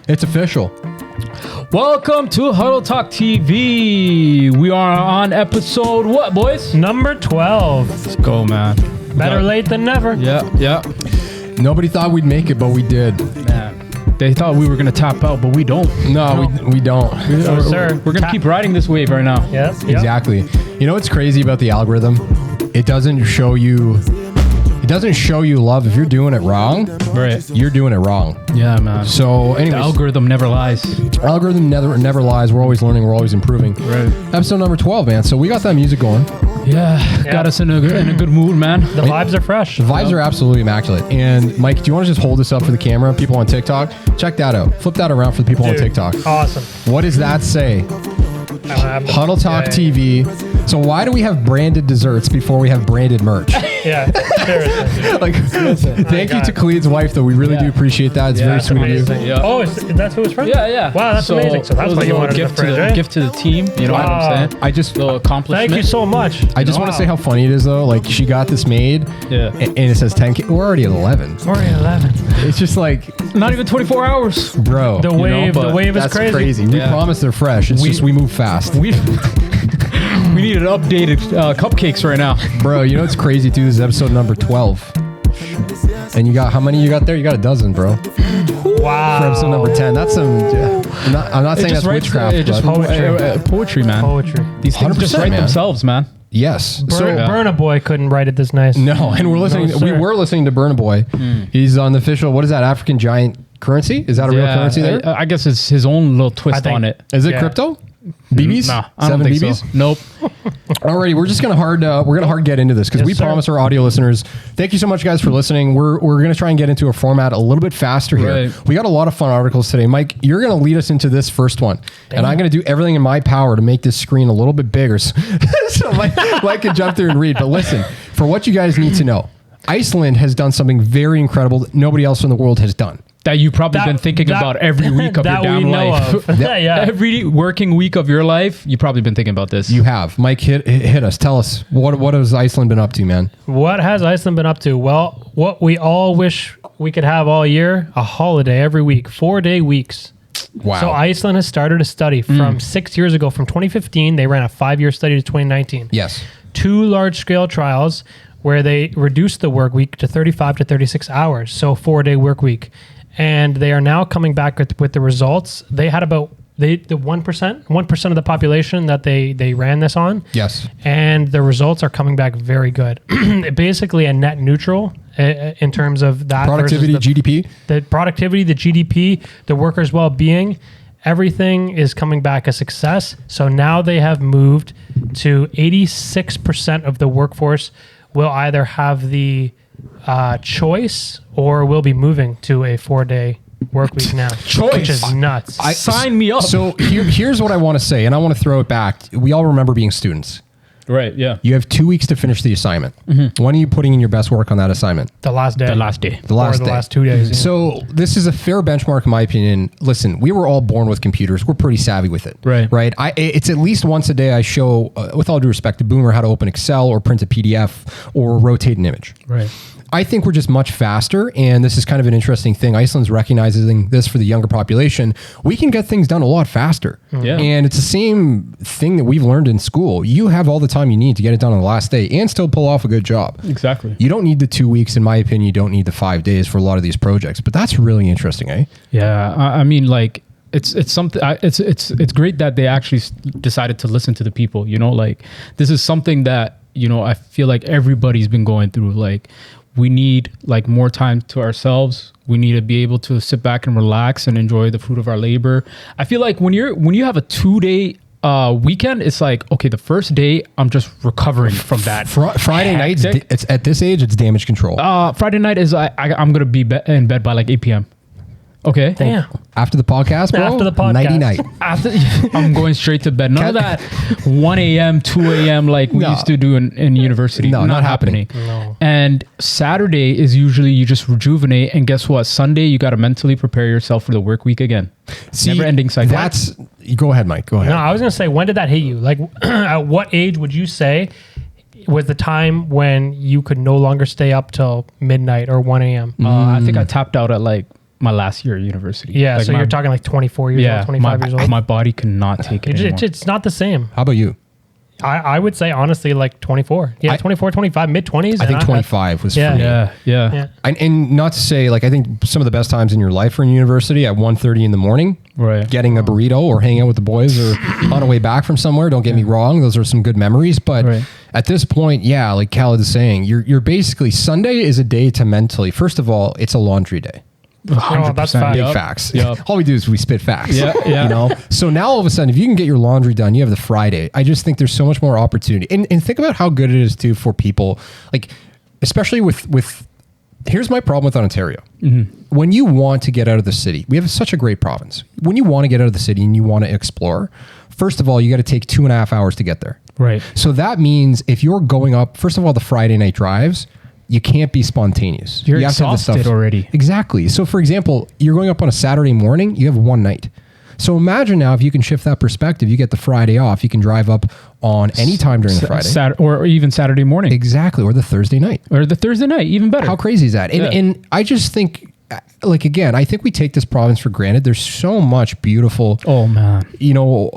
It's official. Welcome to HuddleTalk TV. We are on episode what, boys? Number 12. Let's go, man. Better late than never. Yeah. Nobody thought we'd make it, but we did. Man, they thought we were gonna tap out, but we don't. No. We don't. No, sir. We're gonna keep riding this wave right now. Yes. Exactly. You know what's crazy about the algorithm? It doesn't show you love if you're doing it wrong. Right. You're doing it wrong. Yeah, man. So anyways, The algorithm never lies. algorithm never lies. We're always learning. We're always improving. Right. Episode number 12, man. So we got that music going. Yeah. Got us in a good mood, man. The vibes are fresh. The vibes are absolutely immaculate. And Mike, do you want to just hold this up for the camera? People on TikTok, check that out. Flip that around for the people on TikTok. Awesome. What does that say? HuddleTalk TV. So why do we have branded desserts before we have branded merch? Yeah. Seriously. Thank you to Khalid's wife, though. We really do appreciate that. It's very sweet of you. Yeah. Oh, that's who it's from? Yeah. Wow, that's amazing. So that's why you wanted gift the fridge, right? gift to the team. You know what I'm saying? I just Little accomplishment. Thank you so much. I just want to say how funny it is, though. Like, she got this made, Yeah. and it says 10K. We're already at 11. We're at 11. It's just like, Not even 24 hours. bro, The wave is that's crazy. We Yeah. promise they're fresh. It's just we move fast. We need an updated cupcakes right now. Bro, you know what's crazy, too? This is episode number 12. And you got, how many you got there? You got a dozen, bro. Wow. For episode number 10. That's some, I'm not saying that's witchcraft. It just but poetry, man. Poetry. These things just 100%, write man. themselves, man. yes. Burna Boy couldn't write it this nice. No, and we sir. were listening to Burna Boy. He's on the official, what is that, African giant currency? Is that a real currency there? I guess it's his own little twist on it. Is it yeah. crypto? BBs? Nah, I don't 7 think BBs? so. Nope. Alrighty, we're just gonna hard get into this because we sir. promise our audio listeners. Thank you so much, guys, for listening. We're gonna try and get into a format a little bit faster here. Right. We got a lot of fun articles today. Mike, you're gonna lead us into this first one, and I'm gonna do everything in my power to make this screen a little bit bigger, so Mike can jump through and read. But listen, for what you guys need to know, Iceland has done something very incredible that nobody else in the world has done. That you've probably been thinking about every week of your that damn we know life. of. Yeah. Every working week of your life, you've probably been thinking about this. You have. Mike, hit us. Tell us, what has Iceland been up to, man? What has Iceland been up to? Well, what we all wish we could have all year, a holiday every week, 4-day weeks. Wow. So Iceland has started a study from 6 years ago, from 2015. They ran a 5-year study to 2019. Yes. 2 large-scale trials where they reduced the work week to 35 to 36 hours, so 4-day work week. And they are now coming back with the results. They had about the 1% of the population that they ran this on. Yes. And the results are coming back very good. Basically a net neutral in terms of that. Productivity, versus GDP. the productivity, the GDP, the workers' well-being, everything is coming back a success. So now they have moved to 86% of the workforce will either have the choice or will be moving to a 4-day work week now. Choice. Which is nuts. Sign me up. So here's what I want to say, and I want to throw it back. We all remember being students. Right, yeah. You have 2 weeks to finish the assignment. When are you putting in your best work on that assignment? the last day. The last day. The last or the day. last 2 days. Yeah. So this is a fair benchmark, in my opinion. Listen, we were all born with computers. We're pretty savvy with it. Right. Right. It's at least once a day I show, with all due respect, to Boomer how to open Excel or print a PDF or rotate an image. Right. I think we're just much faster, and this is kind of an interesting thing. Iceland's recognizing this for the younger population. We can get things done a lot faster. Yeah. And it's the same thing that we've learned in school. You have all the time you need to get it done on the last day and still pull off a good job. Exactly. You don't need the 2 weeks, in my opinion. You don't need the 5 days for a lot of these projects, but that's really interesting, eh? Yeah, I mean, like it's something. It's great that they actually decided to listen to the people. You know, like this is something that I feel like everybody's been going through. Like we need like more time to ourselves. We need to be able to sit back and relax and enjoy the fruit of our labor. I feel like when you have a 2-day weekend, it's like, okay, the first day I'm just recovering from that. Friday night, it's at this age, it's damage control. Friday night is I'm gonna be in bed by like 8 p.m. Okay. Damn. After the podcast, bro. After the podcast. Nighty night. After I'm going straight to bed. None of that 1 a.m., 2 a.m. like we used to do in university. No, not happening. No. And Saturday is usually you just rejuvenate. And guess what? Sunday, you got to mentally prepare yourself for the work week again. See, never ending cycle. Go ahead, Mike. Go ahead. No, I was going to say, when did that hit you? Like, at what age would you say was the time when you could no longer stay up till midnight or 1 a.m.? I think I tapped out at like my last year of university. Yeah, Like so you're talking like 24 years old, 25 years old. My body cannot take it anymore. It's not the same. How about you? I would say honestly like 24. Yeah, 24, 25, mid 20s. I think 25 was Yeah. for me. Yeah. And not to say, like, I think some of the best times in your life are in university at 1:30 in the morning, Right. getting a burrito or hanging out with the boys or on a way back from somewhere. Don't get me wrong. Those are some good memories. But Right. at this point, yeah, like Khalid is saying, you're basically, Sunday is a day to mentally, first of all, it's a laundry day. Oh, that's fine. Big Yep. facts. Yep. All we do is we spit facts. Yeah. You know? So now all of a sudden, if you can get your laundry done, you have the Friday. I just think there's so much more opportunity. And think about how good it is too for people, like, especially with here's my problem with Ontario. When you want to get out of the city, we have such a great province. When you want to get out of the city and you want to explore, first of all, you got to take 2.5 hours to get there. Right. So that means if you're going up, first of all, the Friday night drives, you can't be spontaneous. You're you have to have the exhausted already. Exactly. So for example, you're going up on a Saturday morning, you have one night. So imagine now if you can shift that perspective, you get the Friday off, you can drive up on any time during the Friday. Or even Saturday morning. Exactly. Or the Thursday night. Or the Thursday night, even better. How crazy is that? And I just think, like, again, I think we take this province for granted. There's so much beautiful, Oh, man. you know,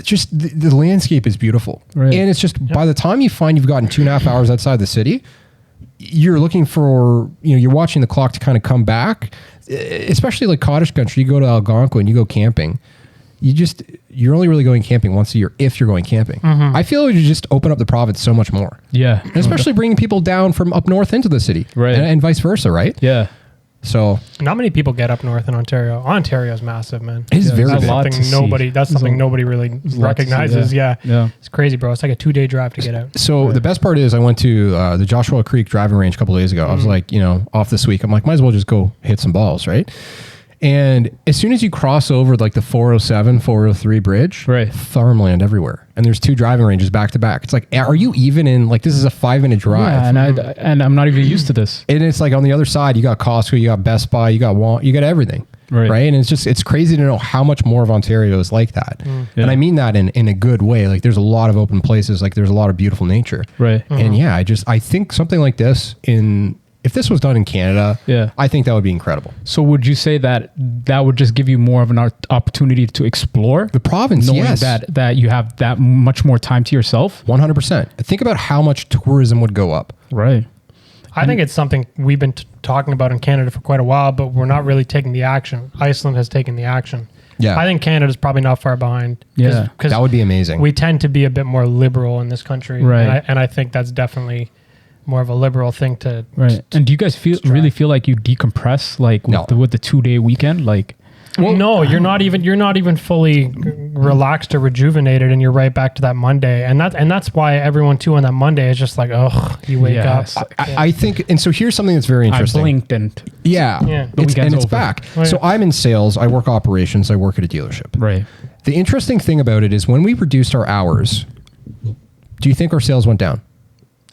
just the landscape is beautiful. Right. And it's just by the time you find you've gotten 2.5 hours outside the city, you're looking for, you know, you're watching the clock to kind of come back, especially like cottage country. You go to Algonquin, you go camping. You're only really going camping once a year if you're going camping. I feel like you just open up the province so much more. Yeah. And especially bringing people down from up north into the city. Right. And vice versa, right? Yeah. So Not many people get up north in Ontario. Ontario's massive, man. it's Yeah, very there's a big. lot to see. That's something nobody really lot to see, recognizes. yeah. Yeah. It's crazy, bro. It's like a 2-day drive to get out. So the best part is I went to the Joshua Creek driving range a couple of days ago. I was like, you know, off this week. I'm like, might as well just go hit some balls, right? And as soon as you cross over like the 407, 403 bridge, Right. farmland everywhere. And there's 2 driving ranges back to back. It's like, are you even in, like, this is a 5-minute drive. Yeah, and I'm not even used to this. And it's like on the other side, you got Costco, you got Best Buy, you got Walmart, you got everything. Right. And it's crazy to know how much more of Ontario is like that. Yeah. And I mean that in a good way. Like, there's a lot of open places, like there's a lot of beautiful nature. Right. And yeah, I think something like this if this was done in Canada, Yeah. I think that would be incredible. So would you say that would just give you more of an opportunity to explore The province, knowing yes. that you have that much more time to yourself? 100%. Think about how much tourism would go up. Right. I think it's something we've been talking about in Canada for quite a while, but we're not really taking the action. Iceland has taken the action. Yeah. I think Canada's probably not far behind. Yeah. Because That would be amazing. we tend to be a bit more liberal in this country. Right. And I think that's definitely more of a liberal thing to. Right. And do you guys really feel like you decompress like with the 2-day weekend? Like, Well, no, you're not even fully relaxed or rejuvenated, and you're right back to that Monday, and that's why everyone too on that Monday is just like, oh, you wake Yes. up. I think, and so here's something that's very I interesting. blinked and Yeah. Yeah. The It's weekend's over. back. Oh, yeah. So I'm in sales. I work operations. I work at a dealership. right. The interesting thing about it is when we reduced our hours, do you think our sales went down?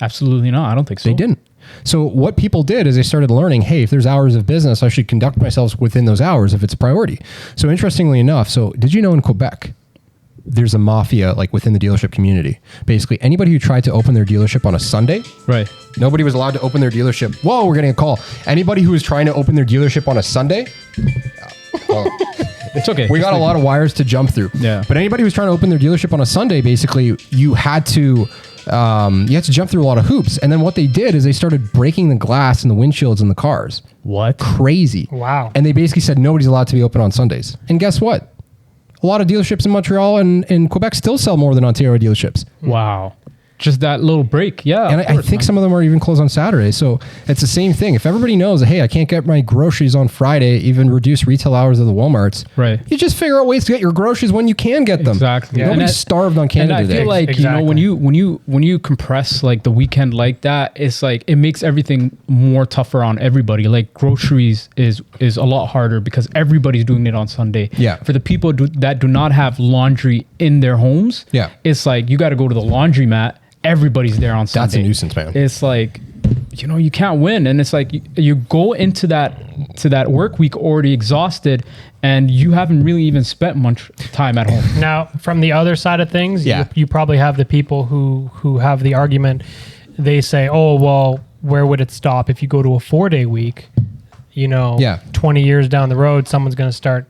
Absolutely not. I don't think so. They didn't. So what people did is they started learning, hey, if there's hours of business, I should conduct myself within those hours if it's a priority. So interestingly enough, did you know in Quebec, there's a mafia like within the dealership community? Basically, anybody who tried to open their dealership on a Sunday, Right. nobody was allowed to open their dealership. Whoa, we're getting a call. Anybody who was trying to open their dealership on a Sunday, It's okay. we got a lot of wires to jump through. Yeah. But anybody who was trying to open their dealership on a Sunday, basically, you had to jump through a lot of hoops. And then what they did is they started breaking the glass and the windshields in the cars. What? Crazy. Wow. And they basically said nobody's allowed to be open on Sundays. And guess what? A lot of dealerships in Montreal and in Quebec still sell more than Ontario dealerships. Wow. Just that little break. Yeah. And of I course, think man. some of them are even closed on Saturday. So it's the same thing. If everybody knows that, hey, I can't get my groceries on Friday, even reduce retail hours of the Walmarts. Right. You just figure out ways to get your groceries when you can get them. Exactly. Yeah. Nobody's And starved on Canada and I today. feel like Exactly. when you compress like the weekend like that, it's like it makes everything more tougher on everybody. Like groceries is a lot harder because everybody's doing it on Sunday. Yeah. For the people that do not have laundry in their homes, Yeah. it's like you got to go to the laundromat. Everybody's there on Sunday. That's a nuisance, man. It's like, you can't win, and it's like you go into that work week already exhausted, and you haven't really even spent much time at home. Now, from the other side of things, Yeah. you probably have the people who have the argument. They say, oh, well, where would it stop if you go to a 4-day week? Yeah. 20 years down the road, someone's going to start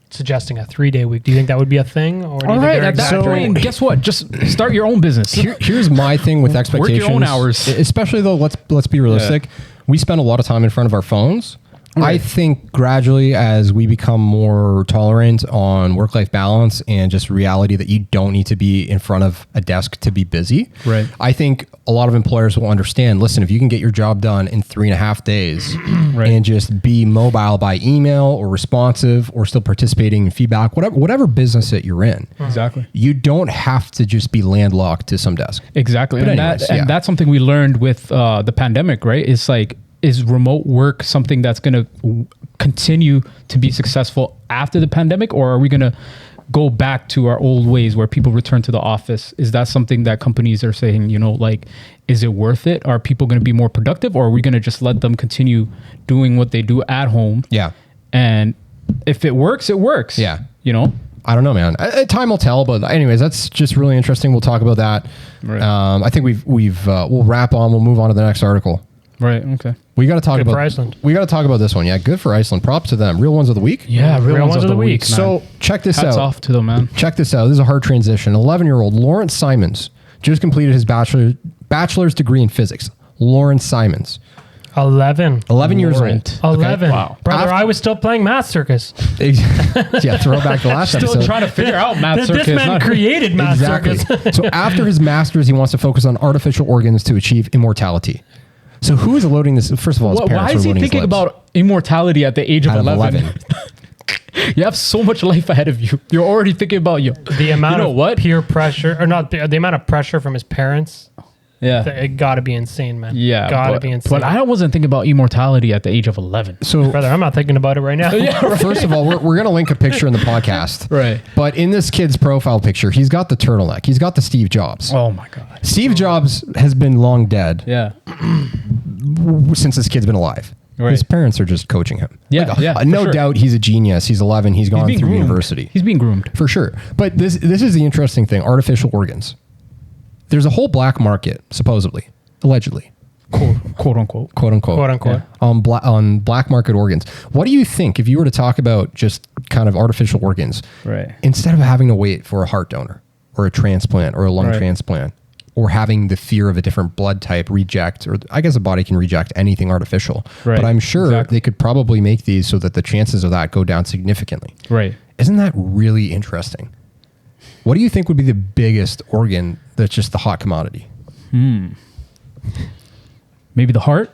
suggesting a 3-day week. Do you think that would be a thing? Or do you All think right, they're at that exaggerating? point, guess what? Just start your own business. Here's my thing with expectations. Work your own hours. Especially though, let's be realistic. We spend a lot of time in front of our phones. I think gradually as we become more tolerant on work-life balance and just reality that you don't need to be in front of a desk to be busy. Right. I think a lot of employers will understand, listen, if you can get your job done in 3.5 days and just be mobile by email or responsive or still participating in feedback, whatever business that you're in. Exactly. You don't have to just be landlocked to some desk. Exactly. But And, anyways, and that's something we learned with the pandemic, right? It's like, is remote work something that's going to continue to be successful after the pandemic, or are we going to go back to our old ways where people return to the office? Is that something that companies are saying, like, is it worth it? Are people going to be more productive, or are we going to just let them continue doing what they do at home? Yeah. And if it works, it works. Yeah. I don't know, man. Time will tell. But anyways, that's just really interesting. We'll talk about that. Right. I think we'll wrap on. We'll move on to the next article. Right. Okay. We got to talk Good about for Iceland. We got to talk about this one. Yeah, good for Iceland. Props to them. Real ones of the week. Yeah. Real ones of the week. So check this Hats out. off to them, man. Check this out. This is a hard transition. 11-year-old Lawrence Simons just completed his bachelor's degree in physics. Lawrence Simons, 11. 11 years old. Laurent. 11. Wow. Brother, I was still playing Math Circus. Yeah, throw back the last Still episode. trying to figure out math This circus. man created Math Exactly. Circus. So after his master's, he wants to focus on artificial organs to achieve immortality. So who is loading this? First of all, his parents Why are is he loading his thinking lips. about immortality at the age of Out of 11? You have so much life ahead of you. You're already thinking about you. The amount You know of what? peer pressure, or not, the amount of pressure from his parents, Yeah. it got to be insane, man. Yeah. Got to but, be insane. But I wasn't thinking about immortality at the age of 11. So Brother, I'm not thinking about it right now. first of all, we're going to link a picture in the podcast. Right. But in this kid's profile picture, he's got the turtleneck. He's got the Steve Jobs. Oh my God. Steve Jobs has been long dead Yeah. since this kid's been alive. Right. His parents are just coaching him. Yeah, yeah, for no sure. doubt he's a genius. He's 11. He's gone being through groomed. university. He's being groomed. For sure. But this is the interesting thing. Artificial organs. There's a whole black market, supposedly, allegedly, Quote unquote. quote unquote, Quote unquote. on black market organs. What do you think if you were to talk about just kind of artificial organs, Right. instead of having to wait for a heart donor or a transplant or a lung Right. transplant, or having the fear of a different blood type reject, or I guess a body can reject anything artificial, Right. but I'm sure Exactly. they could probably make these so that the chances of that go down significantly. Right. Isn't that really interesting? What do you think would be the biggest organ that's just the hot commodity? Maybe the heart.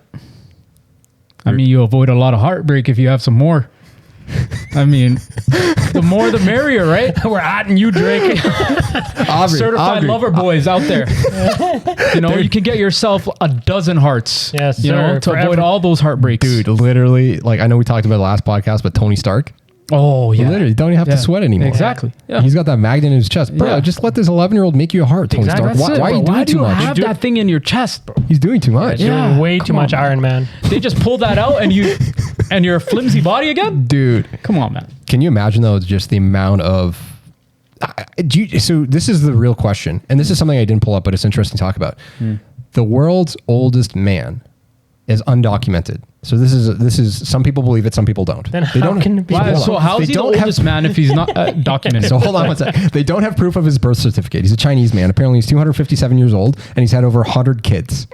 I mean, you avoid a lot of heartbreak if you have some more. I mean, the more the merrier, right? We're atting you, Drake. Certified lover boys out there. You can get yourself a dozen hearts. Yes, you know, sir. to For avoid every- all those heartbreaks. Dude, literally, like I know we talked about it last podcast, but Tony Stark, Oh yeah. literally, don't even have to sweat anymore. Exactly. Yeah. He's got that magnet in his chest. Bro, Yeah. just let this 11-year-old make you a heart, Tony Exactly. Stark. That's Why are you Bro, doing do too you much? have that thing in your chest, bro? He's doing too much. Yeah. Doing way come too much on, man. Iron Man. They just pull that out and your flimsy body again? Dude, Come on, man. can you imagine though just the amount of so this is the real question, and this is something I didn't pull up, but it's interesting to talk about. The world's oldest man is undocumented. So this is some people believe it, some people don't. Then They how don't. can it be? Hold on. So how is They he the don't have- oldest man if he's not documented? So hold on one sec. They don't have proof of his birth certificate. He's a Chinese man. Apparently he's 257 years old and he's had over 100 kids.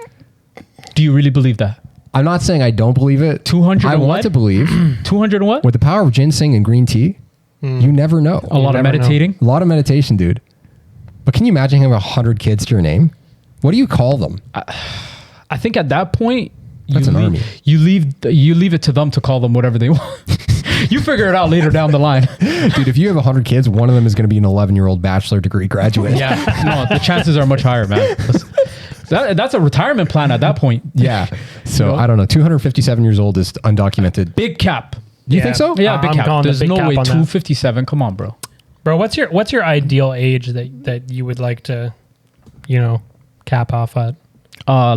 Do you really believe that? I'm not saying I don't believe it. 200 I and want what? to believe 200 and what? with the power of ginseng and green tea, you never know. A lot of never know. meditating. A lot of meditation, dude. But can you imagine having 100 kids to your name? What do you call them? I think at that point, That's an army. You leave it to them to call them whatever they want. You figure it out later down the line. Dude, if you have 100 kids, one of them is going to be an 11-year-old bachelor degree graduate. Yeah, no, the chances are much higher, man. That's a retirement plan at that point. Yeah. So You know? I don't know. 257 years old is undocumented. Big cap. Do you think so? Yeah, big I'm cap. calling the There's big no cap way. on that. 257. Come on, bro. Bro, what's your ideal age that you would like to, cap off at?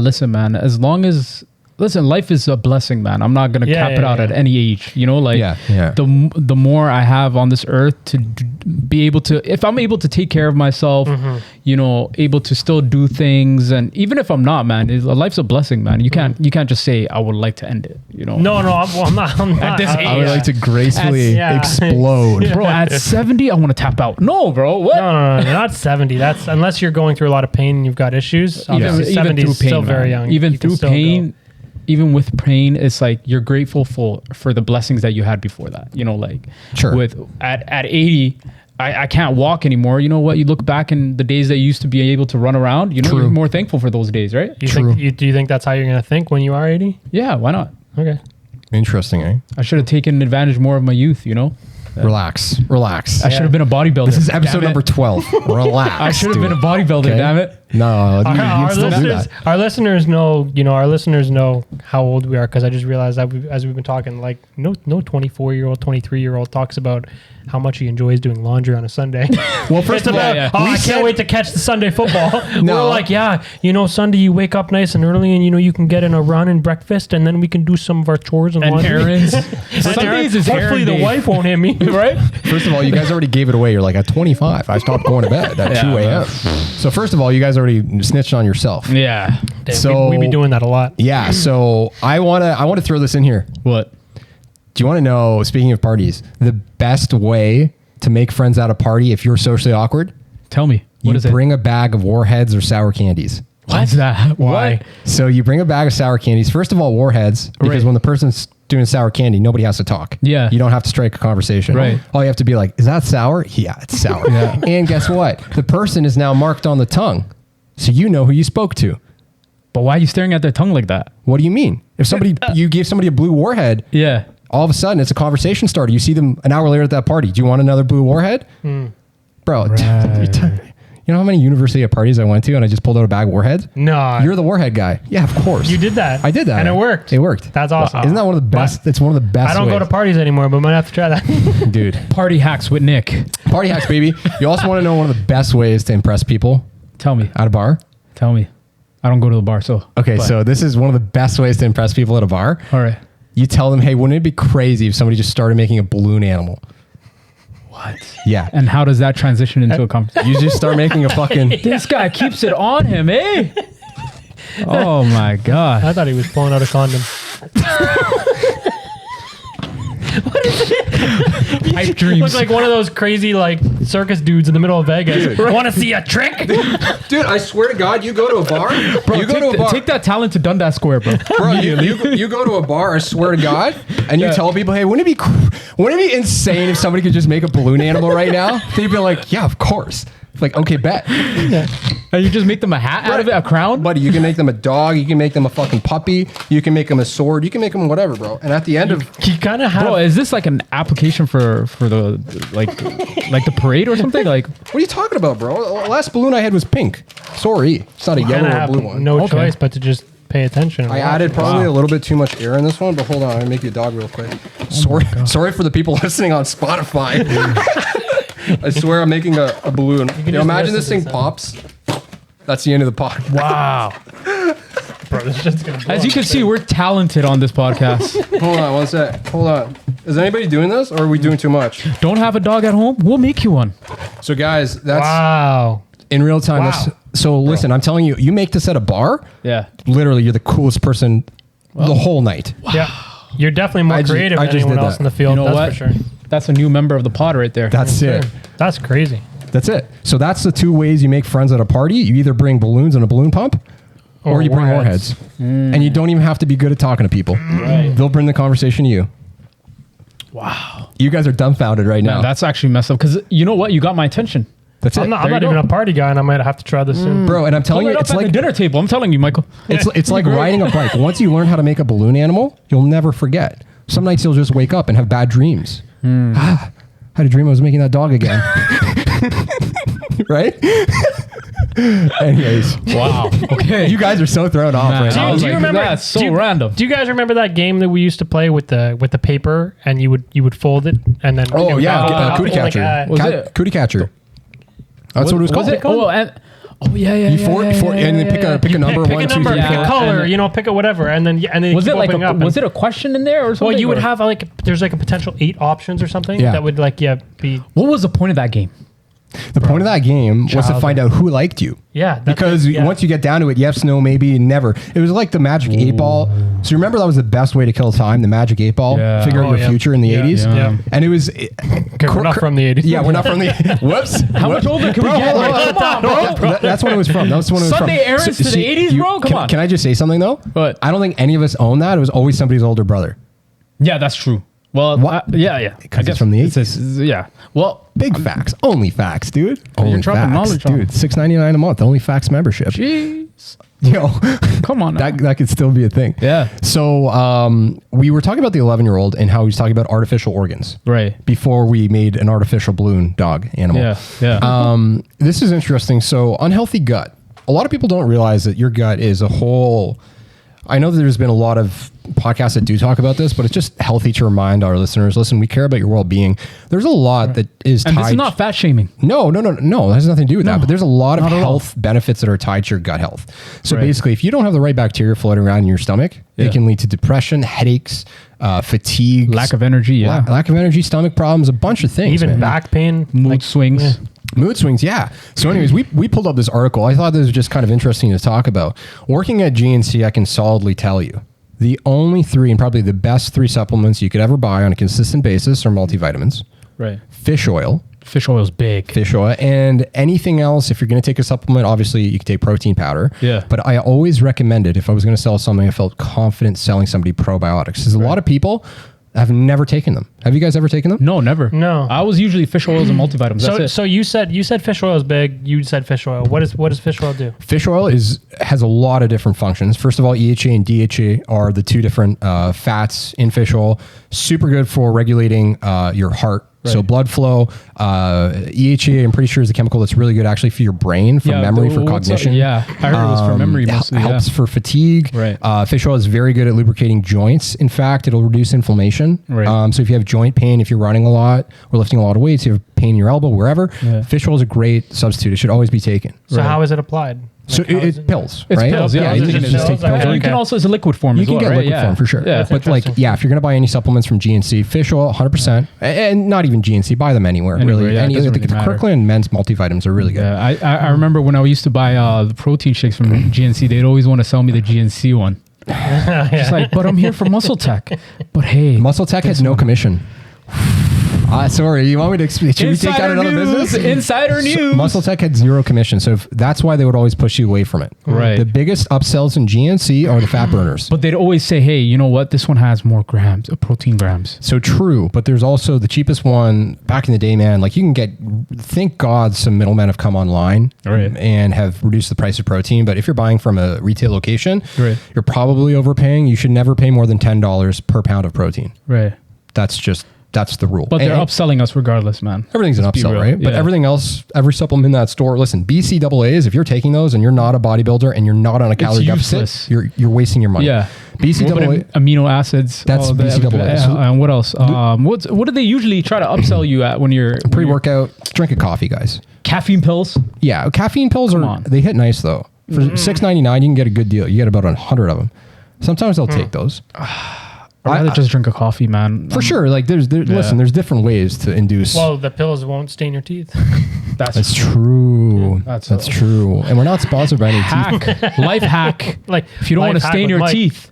Listen, man. As long as listen, life is a blessing, man. I'm not gonna cap it out at any age. You know, like the more I have on this earth to be able to, if I'm able to take care of myself, you know, able to still do things, and even if I'm not, man, life's a blessing, man. You can't just say I would like to end it. You know, no, I'm not. At this age, I would like to gracefully explode, bro. At 70, I want to tap out. No, bro, what? No, not 70. That's unless you're going through a lot of pain and you've got issues. Even 70 is still very young. Even through pain. Even with pain, it's like you're grateful for the blessings that you had before that. You know, like with at 80, I can't walk anymore. You know what? You look back in the days that you used to be able to run around. You know, you're more thankful for those days, right? Do you think that's how you're gonna think when you are 80? Yeah, why not? Okay. Interesting, eh? I should have taken advantage more of my youth. You know. Relax. I should have been a bodybuilder. This is episode number 12. Relax. I should have been a bodybuilder. Damn it. No, our listeners know. You know, our listeners know how old we are because I just realized that as we've been talking, like no 24-year-old, 23-year-old talks about how much he enjoys doing laundry on a Sunday. Well, first of all, I can't wait to catch the Sunday football. We're like, you know, Sunday you wake up nice and early, and you know you can get in a run and breakfast, and then we can do some of our chores and laundry. Errands. Sundays is hopefully the wife won't hit me, right? First of all, you guys already gave it away. You're like, at 25, I stopped going to bed at 2 a.m. So first of all, you guys already snitched on yourself. Yeah. So we be doing that a lot. Yeah. So I want to throw this in here. What? Do you want to know, speaking of parties, the best way to make friends at a party if you're socially awkward? Tell me. What is it? You bring a bag of Warheads or sour candies. What's that? Why? So you bring a bag of sour candies. First of all, Warheads, because when the person's doing sour candy, nobody has to talk. Yeah. You don't have to strike a conversation. Right. All you have to be like, is that sour? Yeah, it's sour. And guess what? The person is now marked on the tongue. So you know who you spoke to. But why are you staring at their tongue like that? What do you mean? If you gave somebody a blue Warhead, all of a sudden it's a conversation starter. You see them an hour later at that party. Do you want another blue Warhead? Bro, you know how many university parties I went to and I just pulled out a bag of Warheads? No. You're the Warhead guy. Yeah, of course. You did that. I did that. And it worked. It worked. That's awesome. Isn't that one of the best? It's one of the best I don't go to parties anymore, but might have to try that. Dude. Party hacks with Nick. Party hacks, baby. You also want to know one of the best ways to impress people? Tell me. At a bar? Tell me. I don't go to the bar, so. Okay, so this is one of the best ways to impress people at a bar. All right. You tell them, hey, wouldn't it be crazy if somebody just started making a balloon animal? What? Yeah. And how does that transition into a conversation? You just start making a fucking... This guy keeps it on him, eh? Oh my God. I thought he was pulling out a condom. What is it? Pipe dreams. Looks like one of those crazy like circus dudes in the middle of Vegas. Want to see a trick? Dude, I swear to God, you go to a bar. Bro, you go to a bar. Take that talent to Dundas Square, bro. Bro, you go to a bar, I swear to God, and you tell people, hey, wouldn't it be insane if somebody could just make a balloon animal right now? They'd be like, yeah, of course. Like, okay, bet. And you just make them a hat out of it, a crown? Buddy, you can make them a dog. You can make them a fucking puppy. You can make them a sword. You can make them whatever, bro. And at the end of... You kind of have... Bro, is this like an application for the, like the parade or something? Like, what are you talking about, bro? The last balloon I had was pink. Sorry. It's not a yellow or blue one. No choice but to just pay attention. I added probably a little bit too much air in this one, but hold on. I'm going to make you a dog real quick. Sorry for the people listening on Spotify. I swear I'm making a balloon. You know, imagine this thing pops. That's the end of the pod. Wow. Bro, this shit's gonna blow. As you can see, we're talented on this podcast. Hold on, one sec. Hold on. Is anybody doing this or are we doing too much? Don't have a dog at home? We'll make you one. So guys, that's... Wow. In real time. Wow. So listen, I'm telling you, you make this at a bar. Yeah. Literally, you're the coolest person the whole night. Wow. Yeah. You're definitely more creative than anyone else in the field. You know that's what? for sure. That's a new member of the pod right there. That's it. That's crazy. That's it. So that's the two ways you make friends at a party. You either bring balloons and a balloon pump, or you bring warheads. And you don't even have to be good at talking to people. Right. They'll bring the conversation to you. Wow. You guys are dumbfounded right now. Man, that's actually messed up. Because you know what? You got my attention. That's it. I'm not even a party guy, and I might have to try this soon. Bro, and I'm telling you, it's at like the dinner table. I'm telling you, Michael. It's like riding a bike. Once you learn how to make a balloon animal, you'll never forget. Some nights you'll just wake up and have bad dreams. I had a dream I was making that dog again. Right? Anyways. Wow. Okay. You guys are so thrown off right now. Do you remember? That's so random. Do you guys remember that game that we used to play with the paper and you would fold it and then? Oh yeah, Cootie catcher. Was it? Cootie catcher. That's what it was called. Oh yeah, and then pick a number, Pick 1, a 2, number, 3, pick 4. a color, pick a whatever, and then Was you it keep like opening up. was it a question in there or something? Well, you would or- have there's like a potential 8 options or something Yeah. that would be What was the point of that game? The point of that game was to Childhood. find out who liked you. that's Because it, yeah. once you get down to it, yes, no, maybe, never. It was like the Magic 8 Ball. So remember that was the best way to kill time, the Magic 8 Ball? Yeah. Figure out Oh, your yeah. future in the Yeah. 80s. Yeah. And it was... Okay, we're not from the 80s. Yeah, we're not from the... Whoops. How much older can we get? Like, come on, bro. That's when it was from. That's when it was Sunday from. errands to the 80s, bro? Come on. Can I just say something, though? What? I don't think any of us owned that. It was always somebody's older brother. Yeah, that's true. Well, What? yeah. Because it's from the 80s. Yeah. Well, Big facts. Only facts, dude. You're Only dropping facts, knowledge on dude. $6.99 a month. Only facts membership. jeez. Yo, Come on. Now. that could still be a thing. Yeah. So we were talking about the 11-year-old and how he was talking about artificial organs Right. before we made an artificial balloon dog animal. Yeah. This is interesting. So unhealthy gut. A lot of people don't realize that your gut is a whole... I know that there's been a lot of podcasts that do talk about this, but it's just healthy to remind our listeners, listen, we care about your well-being. There's a lot that is tied... And this is not fat shaming. No. It has nothing to do with that. But there's a lot of not at all. health benefits that are tied to your gut health. So Right. basically, if you don't have the right bacteria floating around in your stomach, Yeah. it can lead to depression, headaches, fatigue, Lack of energy. Yeah. lack of energy, stomach problems, a bunch of things. Even man. back pain, Mood swings. Mood swings, yeah. So anyways, we pulled up this article. I thought this was just kind of interesting to talk about. Working at GNC, I can solidly tell you, the only 3 and probably the best 3 supplements you could ever buy on a consistent basis are multivitamins, Right. fish oil, Fish oil is big. and anything else. If you're going to take a supplement, obviously you can take protein powder. Yeah. But I always recommended, if I was going to sell something, I felt confident selling somebody probiotics. Because a lot of people have never taken them. Have you guys ever taken them? No, never. No. I was usually fish oils and multivitamins. That's it. So you said fish oil is big. You said fish oil. What does fish oil do? Fish oil has a lot of different functions. First of all, EHA and DHA are the 2 different fats in fish oil. Super good for regulating your heart. So blood flow. EHA, I'm pretty sure, is a chemical that's really good actually for your brain, for memory, for cognition. Yeah, I heard it was for memory mostly. Helps for fatigue. Right. Fish oil is very good at lubricating joints. In fact, it'll reduce inflammation. Right. So if you have joint pain, if you're running a lot or lifting a lot of weights, you have pain in your elbow, wherever, fish oil is a great substitute. It should always be taken. So how is it applied? So Like, how is it's pills, It's right? pills, yeah. you It's can just just take pills? pills. Okay. You can also, it's a liquid form You as can well, get right? liquid form for sure. Yeah. But like, interesting. if you're going to buy any supplements from GNC, fish oil, 100%, and not even GNC, buy them anywhere, Anywhere, really. yeah, it doesn't the really matter. Kirkland men's multivitamins are really good. Yeah, I remember when I used to buy the protein shakes from GNC, they'd always want to sell me the GNC one. It's like, but I'm here for Muscle Tech. But hey, Muscle Tech has no commission. Sorry, you want me to explain? Should we take out another business? Insider news. Muscle Tech had 0 commission, so that's why they would always push you away from it. Right. The biggest upsells in GNC are the fat burners. But they'd always say, hey, you know what? This one has more grams, protein grams. So true, but there's also the cheapest one back in the day, man. Like you can get, thank God some middlemen have come online Right. and have reduced the price of protein. But if you're buying from a retail location, Right. you're probably overpaying. You should never pay more than $10 per pound of protein. Right. That's the rule. But they're And upselling us regardless, man. everything's an Let's be upsell, real. right? But Yeah. everything else, every supplement in that store, listen, BCAAs, if you're taking those and you're not a bodybuilder and you're not on a calorie useless. deficit, you're wasting your money. Yeah. BCAA, Amino acids. That's all the- BCAAs. And what else? What do they usually try to upsell you at when you're pre-workout, drink a coffee, guys. caffeine pills? Yeah, caffeine pills on. they hit nice though. For $6.99, you can get a good deal. You get about 100 of them. Sometimes I'll take those. I'd rather just drink a coffee, man. For sure. Like listen, there's different ways to induce. Well, the pills won't stain your teeth. That's true. That's true. And we're not sponsored by any teeth. hack. Life hack. Like If you don't want to life hack stain with your Mike. teeth,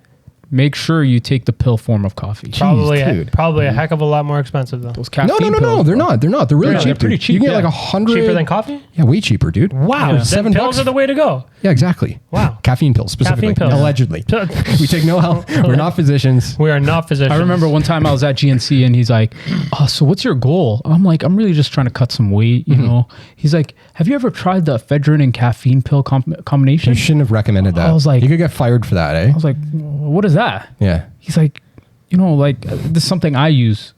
make sure you take the pill form of coffee. dude. Probably a heck of a lot more expensive though. Those No, caffeine no. pills, They're bro. not. They're not. They're really Yeah, cheap. they're pretty dude. cheap, You can get yeah. like 100. Cheaper than coffee? Yeah, way cheaper, dude. Wow, Yeah. then $7. pills are the way to go. Yeah, exactly. Wow. Caffeine pills specifically. Caffeine pills. Allegedly. We take no help. We're not physicians. We are not physicians. I remember one time I was at GNC and he's like, "Oh, so what's your goal?" I'm like, "I'm really just trying to cut some weight, you know." He's like, "Have you ever tried the ephedrine and caffeine pill combination?" You shouldn't have recommended that. I was like- you could get fired for that, eh? I was like, "What is that?" Yeah. He's like, "You know, like this is something I use."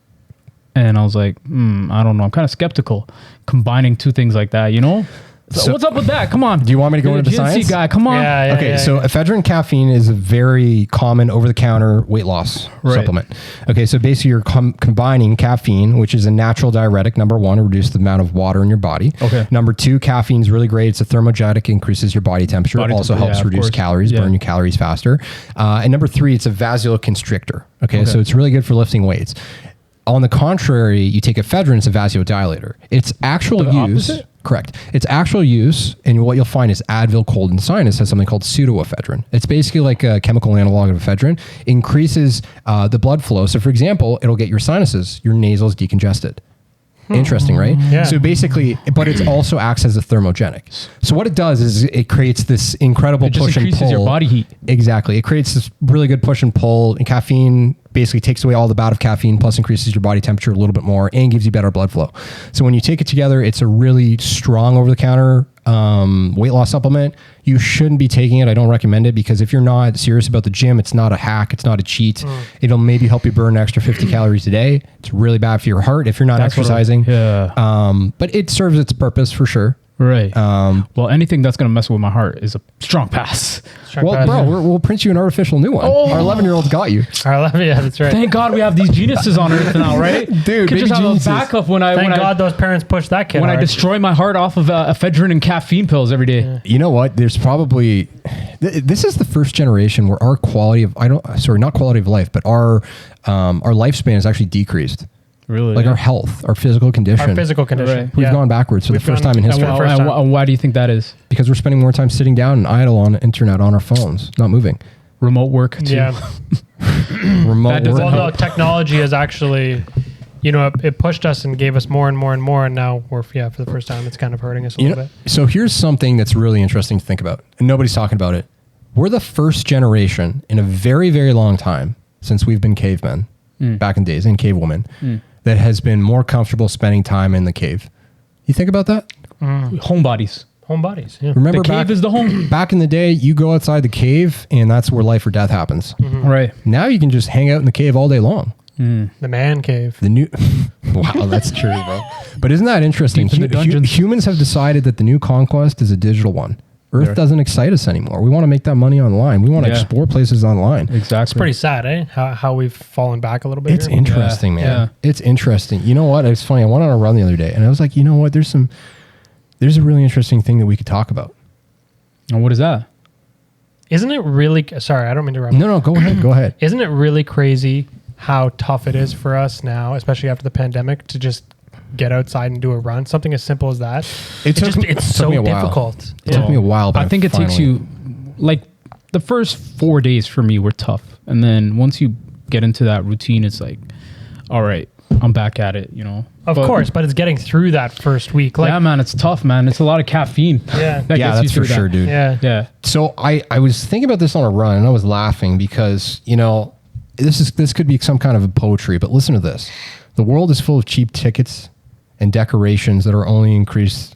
And I was like, I don't know. I'm kind of skeptical combining two things like that, you know? So what's up with that? Come on. Do you want me to go You're into the the GNC science? guy. Come on. Okay, so ephedrine caffeine is a very common over-the-counter weight loss supplement. Okay, so basically you're combining caffeine, which is a natural diuretic, number one, to reduce the amount of water in your body. Okay. Number two, caffeine is really great. It's a thermogenic, increases your body temperature. Also helps reduce calories, burn your calories faster. And number three, it's a vasoconstrictor. Okay, so it's really good for lifting weights. On the contrary, you take ephedrine, it's a vasodilator. Its actual use... Opposite? Correct. Its actual use, and what you'll find is Advil cold and sinus has something called pseudoephedrine. It's basically like a chemical analog of ephedrine, increases the blood flow. So for example, it'll get your sinuses, your nasals decongested. Interesting, right? Yeah. So basically, but it also acts as a thermogenic. So what it does is it creates this incredible push and pull. It just increases your body heat. Exactly. It creates this really good push and pull. And caffeine basically takes away all the bad of caffeine, plus increases your body temperature a little bit more and gives you better blood flow. So when you take it together, it's a really strong over-the-counter weight loss supplement. You shouldn't be taking it. I don't recommend it because if you're not serious about the gym, it's not a hack. It's not a cheat. It'll maybe help you burn an extra 50 calories a day. It's really bad for your heart if you're not exercising. But it serves its purpose for sure. Right. Well, anything that's going to mess with my heart is a strong pass. We'll print you an artificial new one. Our 11-year-old's got you. Yeah, that's right. Thank God we have these geniuses on Earth now, right? Dude, could just have a backup when Thank God those parents pushed that kid. When I destroy my heart off of ephedrine and caffeine pills every day. Yeah. You know what? There's probably this is the first generation where our quality of not quality of life, but our lifespan has actually decreased. Really? Like our health, our physical condition. Right. We've gone backwards for the first time in history. And why do you think that is? Because we're spending more time sitting down and idle on the internet on our phones, not moving. Remote work too. Yeah. Remote work. Well, no, technology has actually, it pushed us and gave us more and more and more. And now for the first time, it's kind of hurting us a little bit. So here's something that's really interesting to think about. And nobody's talking about it. We're the first generation in a very, very long time since we've been cavemen back in days and cavewomen that has been more comfortable spending time in the cave. You think about that? Homebodies. Yeah. Remember the cave is the home. Back in the day, you go outside the cave and that's where life or death happens. Right. Now you can just hang out in the cave all day long. The man cave. Wow, that's true, bro. But isn't that interesting? Humans have decided that the new conquest is a digital one. Earth doesn't excite us anymore. We want to make that money online. We want to explore places online. Exactly. It's pretty sad, eh? How we've fallen back a little bit. It's interesting, man. Yeah. It's interesting. You know what? It's funny. I went on a run the other day and I was like, you know what? There's a really interesting thing that we could talk about. And what is that? Isn't it really... Sorry, I don't mean to interrupt. No, go ahead. Go ahead. Isn't it really crazy how tough it is for us now, especially after the pandemic, to just get outside and do a run? Something as simple as that. It's so difficult. It took me a while, but I think it takes you... Like, the first 4 days for me were tough. And then once you get into that routine, it's like, all right, I'm back at it, Of course, but it's getting through that first week. Yeah, man, it's tough, man. It's a lot of caffeine. Yeah. That's for sure, dude. Yeah. So I was thinking about this on a run and I was laughing because, this could be some kind of a poetry, but listen to this. The world is full of cheap tickets and decorations that are only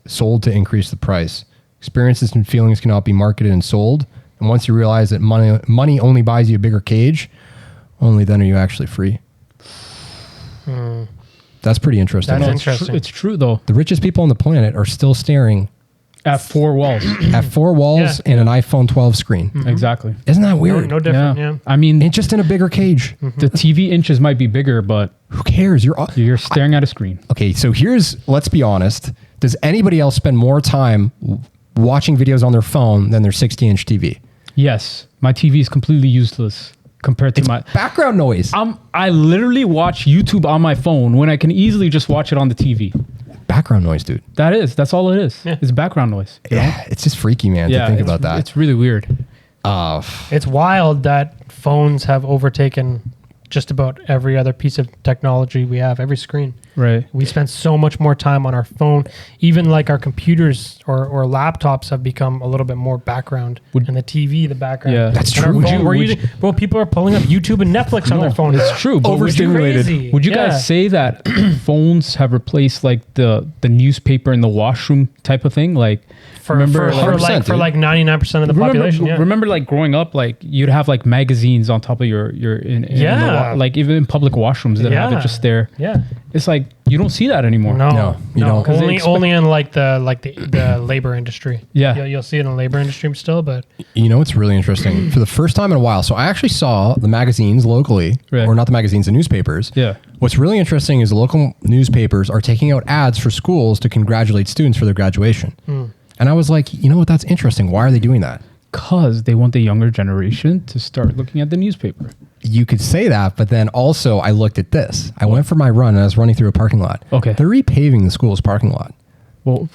sold to increase the price. Experiences and feelings cannot be marketed and sold. And once you realize that money only buys you a bigger cage, only then are you actually free. That's pretty interesting. That's interesting. It's true, though. The richest people on the planet are still staring at four walls. And an iPhone 12 screen. Exactly. Isn't that weird? No different, yeah. I mean... It's just in a bigger cage. The TV inches might be bigger, but... Who cares? You're staring at a screen. Okay, so let's be honest. Does anybody else spend more time watching videos on their phone than their 60-inch TV? Yes. My TV is completely useless compared to my... background noise. I literally watch YouTube on my phone when I can easily just watch it on the TV. Background noise, dude. That's all it is. Yeah. It's background noise. Yeah, it's just freaky, man, to think about that. It's really weird. It's wild that phones have overtaken just about every other piece of technology we have, every screen. Right. We spend so much more time on our phone. Even like our computers or laptops have become a little bit more background. And the TV, the background. Yeah, that's true. Bro, people are pulling up YouTube and Netflix on their phone. It's true. Overstimulated. Would you guys say that phones have replaced like the newspaper in the washroom type of thing? Like for like 99% of the population. Remember like growing up, like you'd have like magazines on top of your like even in public washrooms that have it just there. Yeah. It's like You don't see that anymore. No, you don't. Only in like the labor industry. Yeah. You'll see it in the labor industry still, but You know, it's really interesting. For the first time in a while, so I actually saw the magazines locally, Right. or not the magazines, the newspapers. Yeah. What's really interesting is the local newspapers are taking out ads for schools to congratulate students for their graduation. And I was like, you know what? That's interesting. Why are they doing that? Because they want the younger generation to start looking at the newspaper. You could say that, but then also I looked at this. I went for my run and I was running through a parking lot. Okay. They're repaving the school's parking lot. Well,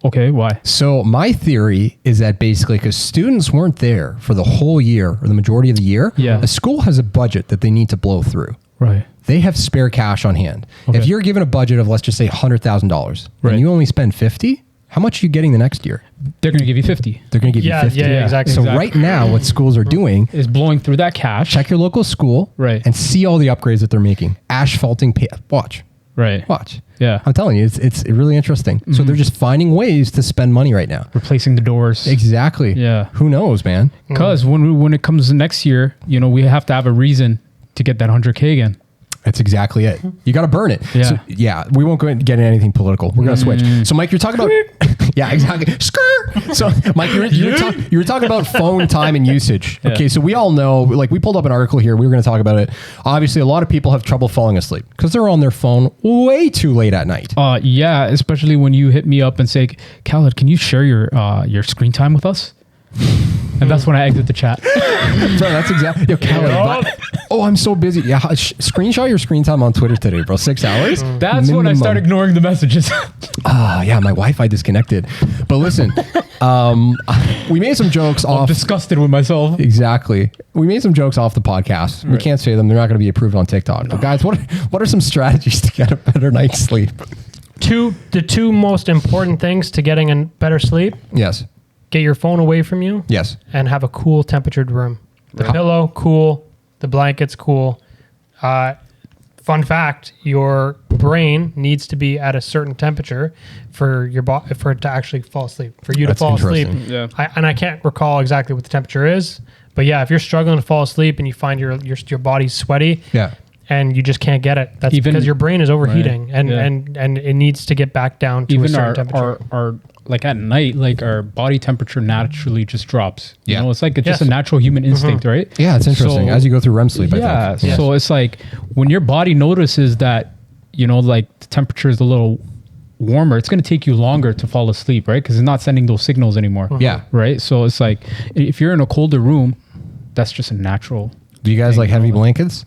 okay. Why? So my theory is that basically because students weren't there for the whole year or the majority of the year, Yeah. a school has a budget that they need to blow through. Right. They have spare cash on hand. Okay. If you're given a budget of, let's just say $100,000 Right. and you only spend 50, how much are you getting the next year? They're going to give you 50. They're going to give you 50. Yeah, exactly. So right now what schools are doing, Is blowing through that cash. check your local school Right. and see all the upgrades that they're making. Asphalting, watch. Right. Watch. Yeah. I'm telling you, it's really interesting. So they're just finding ways to spend money right now. Replacing the doors. Exactly. Yeah. Who knows, man? Because when it comes to next year, we have to have a reason to get that 100K again. That's exactly it. You got to burn it. Yeah. So, yeah. We won't go and get into anything political. We're going to switch. So, Mike, you're talking about. Yeah, exactly. Skirt. So, Mike, you were talking about phone time and usage. Yeah. Okay. So, we all know, like, we pulled up an article here. We were going to talk about it. Obviously, a lot of people have trouble falling asleep because they're on their phone way too late at night. Yeah, especially when you hit me up and say, Khalid, can you share your screen time with us? And that's when I exit the chat. Bro, that's exactly. Yo, Khalid, oh, I'm so busy. Yeah, screenshot your screen time on Twitter today, bro. 6 hours. That's when I Minimum. start ignoring the messages. Yeah, my Wi-Fi disconnected. But listen, we made some jokes I'm off. disgusted with myself. Exactly. We made some jokes off the podcast. We can't say them. They're not going to be approved on TikTok. But guys, what are some strategies to get a better night's sleep? The two most important things to getting a better sleep: Yes. get your phone away from you, Yes. and have a cool temperatured room. The pillow cool, the blankets cool. Fun fact: your brain needs to be at a certain temperature for your for it to actually fall asleep. For you That's to fall asleep. interesting. Yeah. I can't recall exactly what the temperature is, but yeah, if you're struggling to fall asleep and you find your body's sweaty, Yeah. and you just can't get it, that's Even- because your brain is overheating, Right. Yeah. and it needs to get back down to a Even certain temperature. our like at night, like our body temperature naturally just drops. Yeah. It's like it's just Yes. a natural human instinct, right? Yeah, it's interesting. So- As you go through REM sleep, I Yeah. think. So it's like when your body notices that, like the temperature is a little warmer, it's going to take you longer to fall asleep, right? Because it's not sending those signals anymore. Yeah. Right. So it's like if you're in a colder room, that's just a natural. Do you guys like heavy blankets?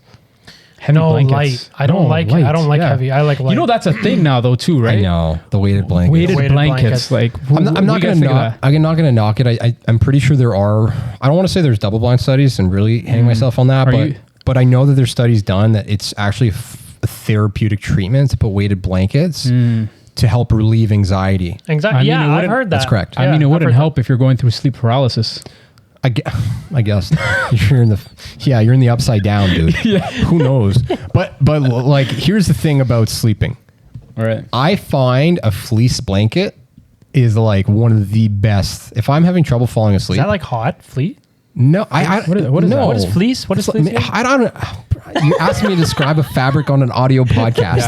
Heavy No, blankets. light. I don't No, like light. yeah. heavy. I like light. That's a thing now though too, right? I know. The weighted blankets. Weighted, Weighted blankets. blankets. Like I'm not going to knock it. I'm pretty sure there are. I don't want to say there's double blind studies and really hang myself on that, Are but I know that there's studies done that it's actually a therapeutic treatment to put weighted blankets to help relieve anxiety. Anxiety. I mean, it Yeah, I've wouldn't- heard that. That's correct. I mean, it I've wouldn't heard help if you're going through sleep paralysis. I guess you're in the upside down, dude. Yeah. Who knows? But like, here's the thing about sleeping. All right. I find a fleece blanket is like one of the best. If I'm having trouble falling Is asleep, that like hot fleet? no, what is no. that? What is fleece? What is fleece? mean? I don't. You asked me to describe a fabric on an audio podcast.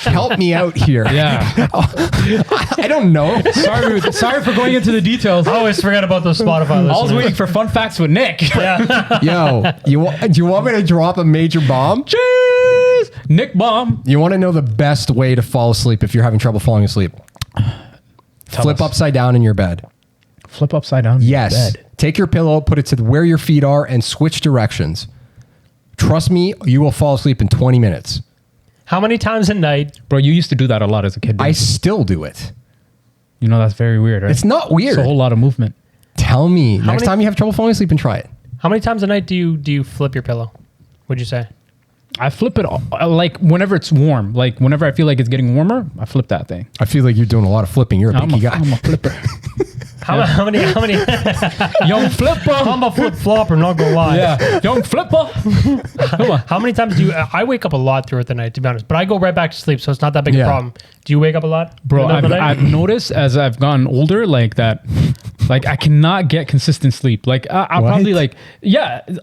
Help me out here. Yeah. I don't know. Sorry for going into the details. I always forget about those Spotify I was listeners. waiting for fun facts with Nick. Yo, do you want me to drop a major bomb? Jeez. Nick Bomb. You want to know the best way to fall asleep if you're having trouble falling asleep? Flip us. upside down in your bed. Flip upside down. in Yes. Bed. Take your pillow, put it to where your feet are, and switch directions. Trust me, you will fall asleep in 20 minutes. How many times a night? Bro, you used to do that a lot as a kid. I didn't still do it. you? That's very weird, right? It's not weird. It's a whole lot of movement. Tell me next many- time you have trouble falling asleep and try it. How many times a night do you flip your pillow? Would you say? I flip it like whenever it's warm. Like whenever I feel like it's getting warmer, I flip that thing. I feel like you're doing a lot of flipping. You're a picky guy. I'm a flipper. How many? Young flipper. I'm a flip flopper. Not gonna lie. Yeah. Young flipper. Come on. How many times do you? I wake up a lot throughout the night, to be honest. But I go right back to sleep, so it's not that big Yeah. a problem. Do you wake up a lot, Bro, in the middle of the night? I've noticed as I've gotten older, like that, like I cannot get consistent sleep. Like I'll What? probably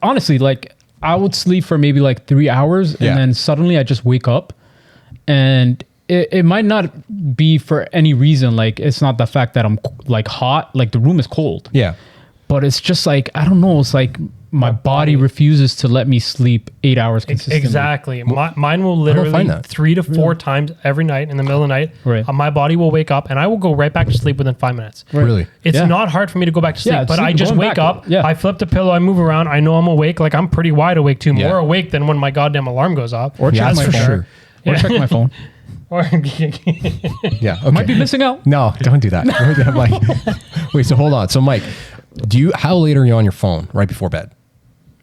honestly, like I would sleep for maybe like 3 hours Yeah. and then suddenly I just wake up and it might not be for any reason. Like, it's not the fact that I'm like hot, like the room is cold. Yeah. But it's just like, I don't know. It's like my body refuses to let me sleep 8 hours consistently. Exactly. Mine will literally 3 to 4 times every night in the middle of the night. Right. My body will wake up and I will go right back to sleep within 5 minutes. Really? It's not hard for me to go back to sleep, Yeah, but I just going wake back, up, yeah. I flip the pillow, I move around, I know I'm awake. Like, I'm pretty wide awake too, Yeah. more awake than when my goddamn alarm goes off. Or check that's my for phone. sure. Or check my phone. Or Yeah. Okay. Might be missing out. No, don't do that. Mike. Wait, so hold on. So Mike, how late are you on your phone right before bed?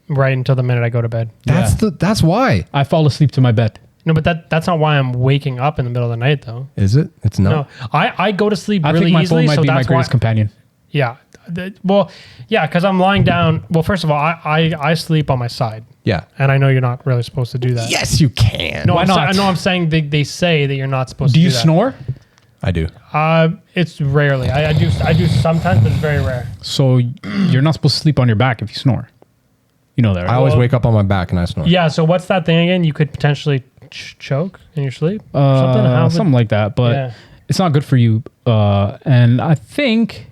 right until the minute I go to bed. That's why. I fall asleep to my bed. No, but that's not why I'm waking up in the middle of the night, though. Is it? It's not. No, I go to sleep I really think my easily, phone might so be my that's why. greatest companion. Yeah. Because I'm lying down. Well, first of all, I sleep on my side, Yeah. and I know you're not really supposed to do that. Yes, you can. No, Why not? I know. I'm saying they say that you're not supposed Do to. you Do that. snore? I do. It's rarely. I do sometimes, but it's very rare. So you're not supposed to sleep on your back if you snore. You know that, right? I always wake up on my back and I snore. Yeah. So what's that thing again? You could potentially choke in your sleep. Something like that, but Yeah. it's not good for you. And I think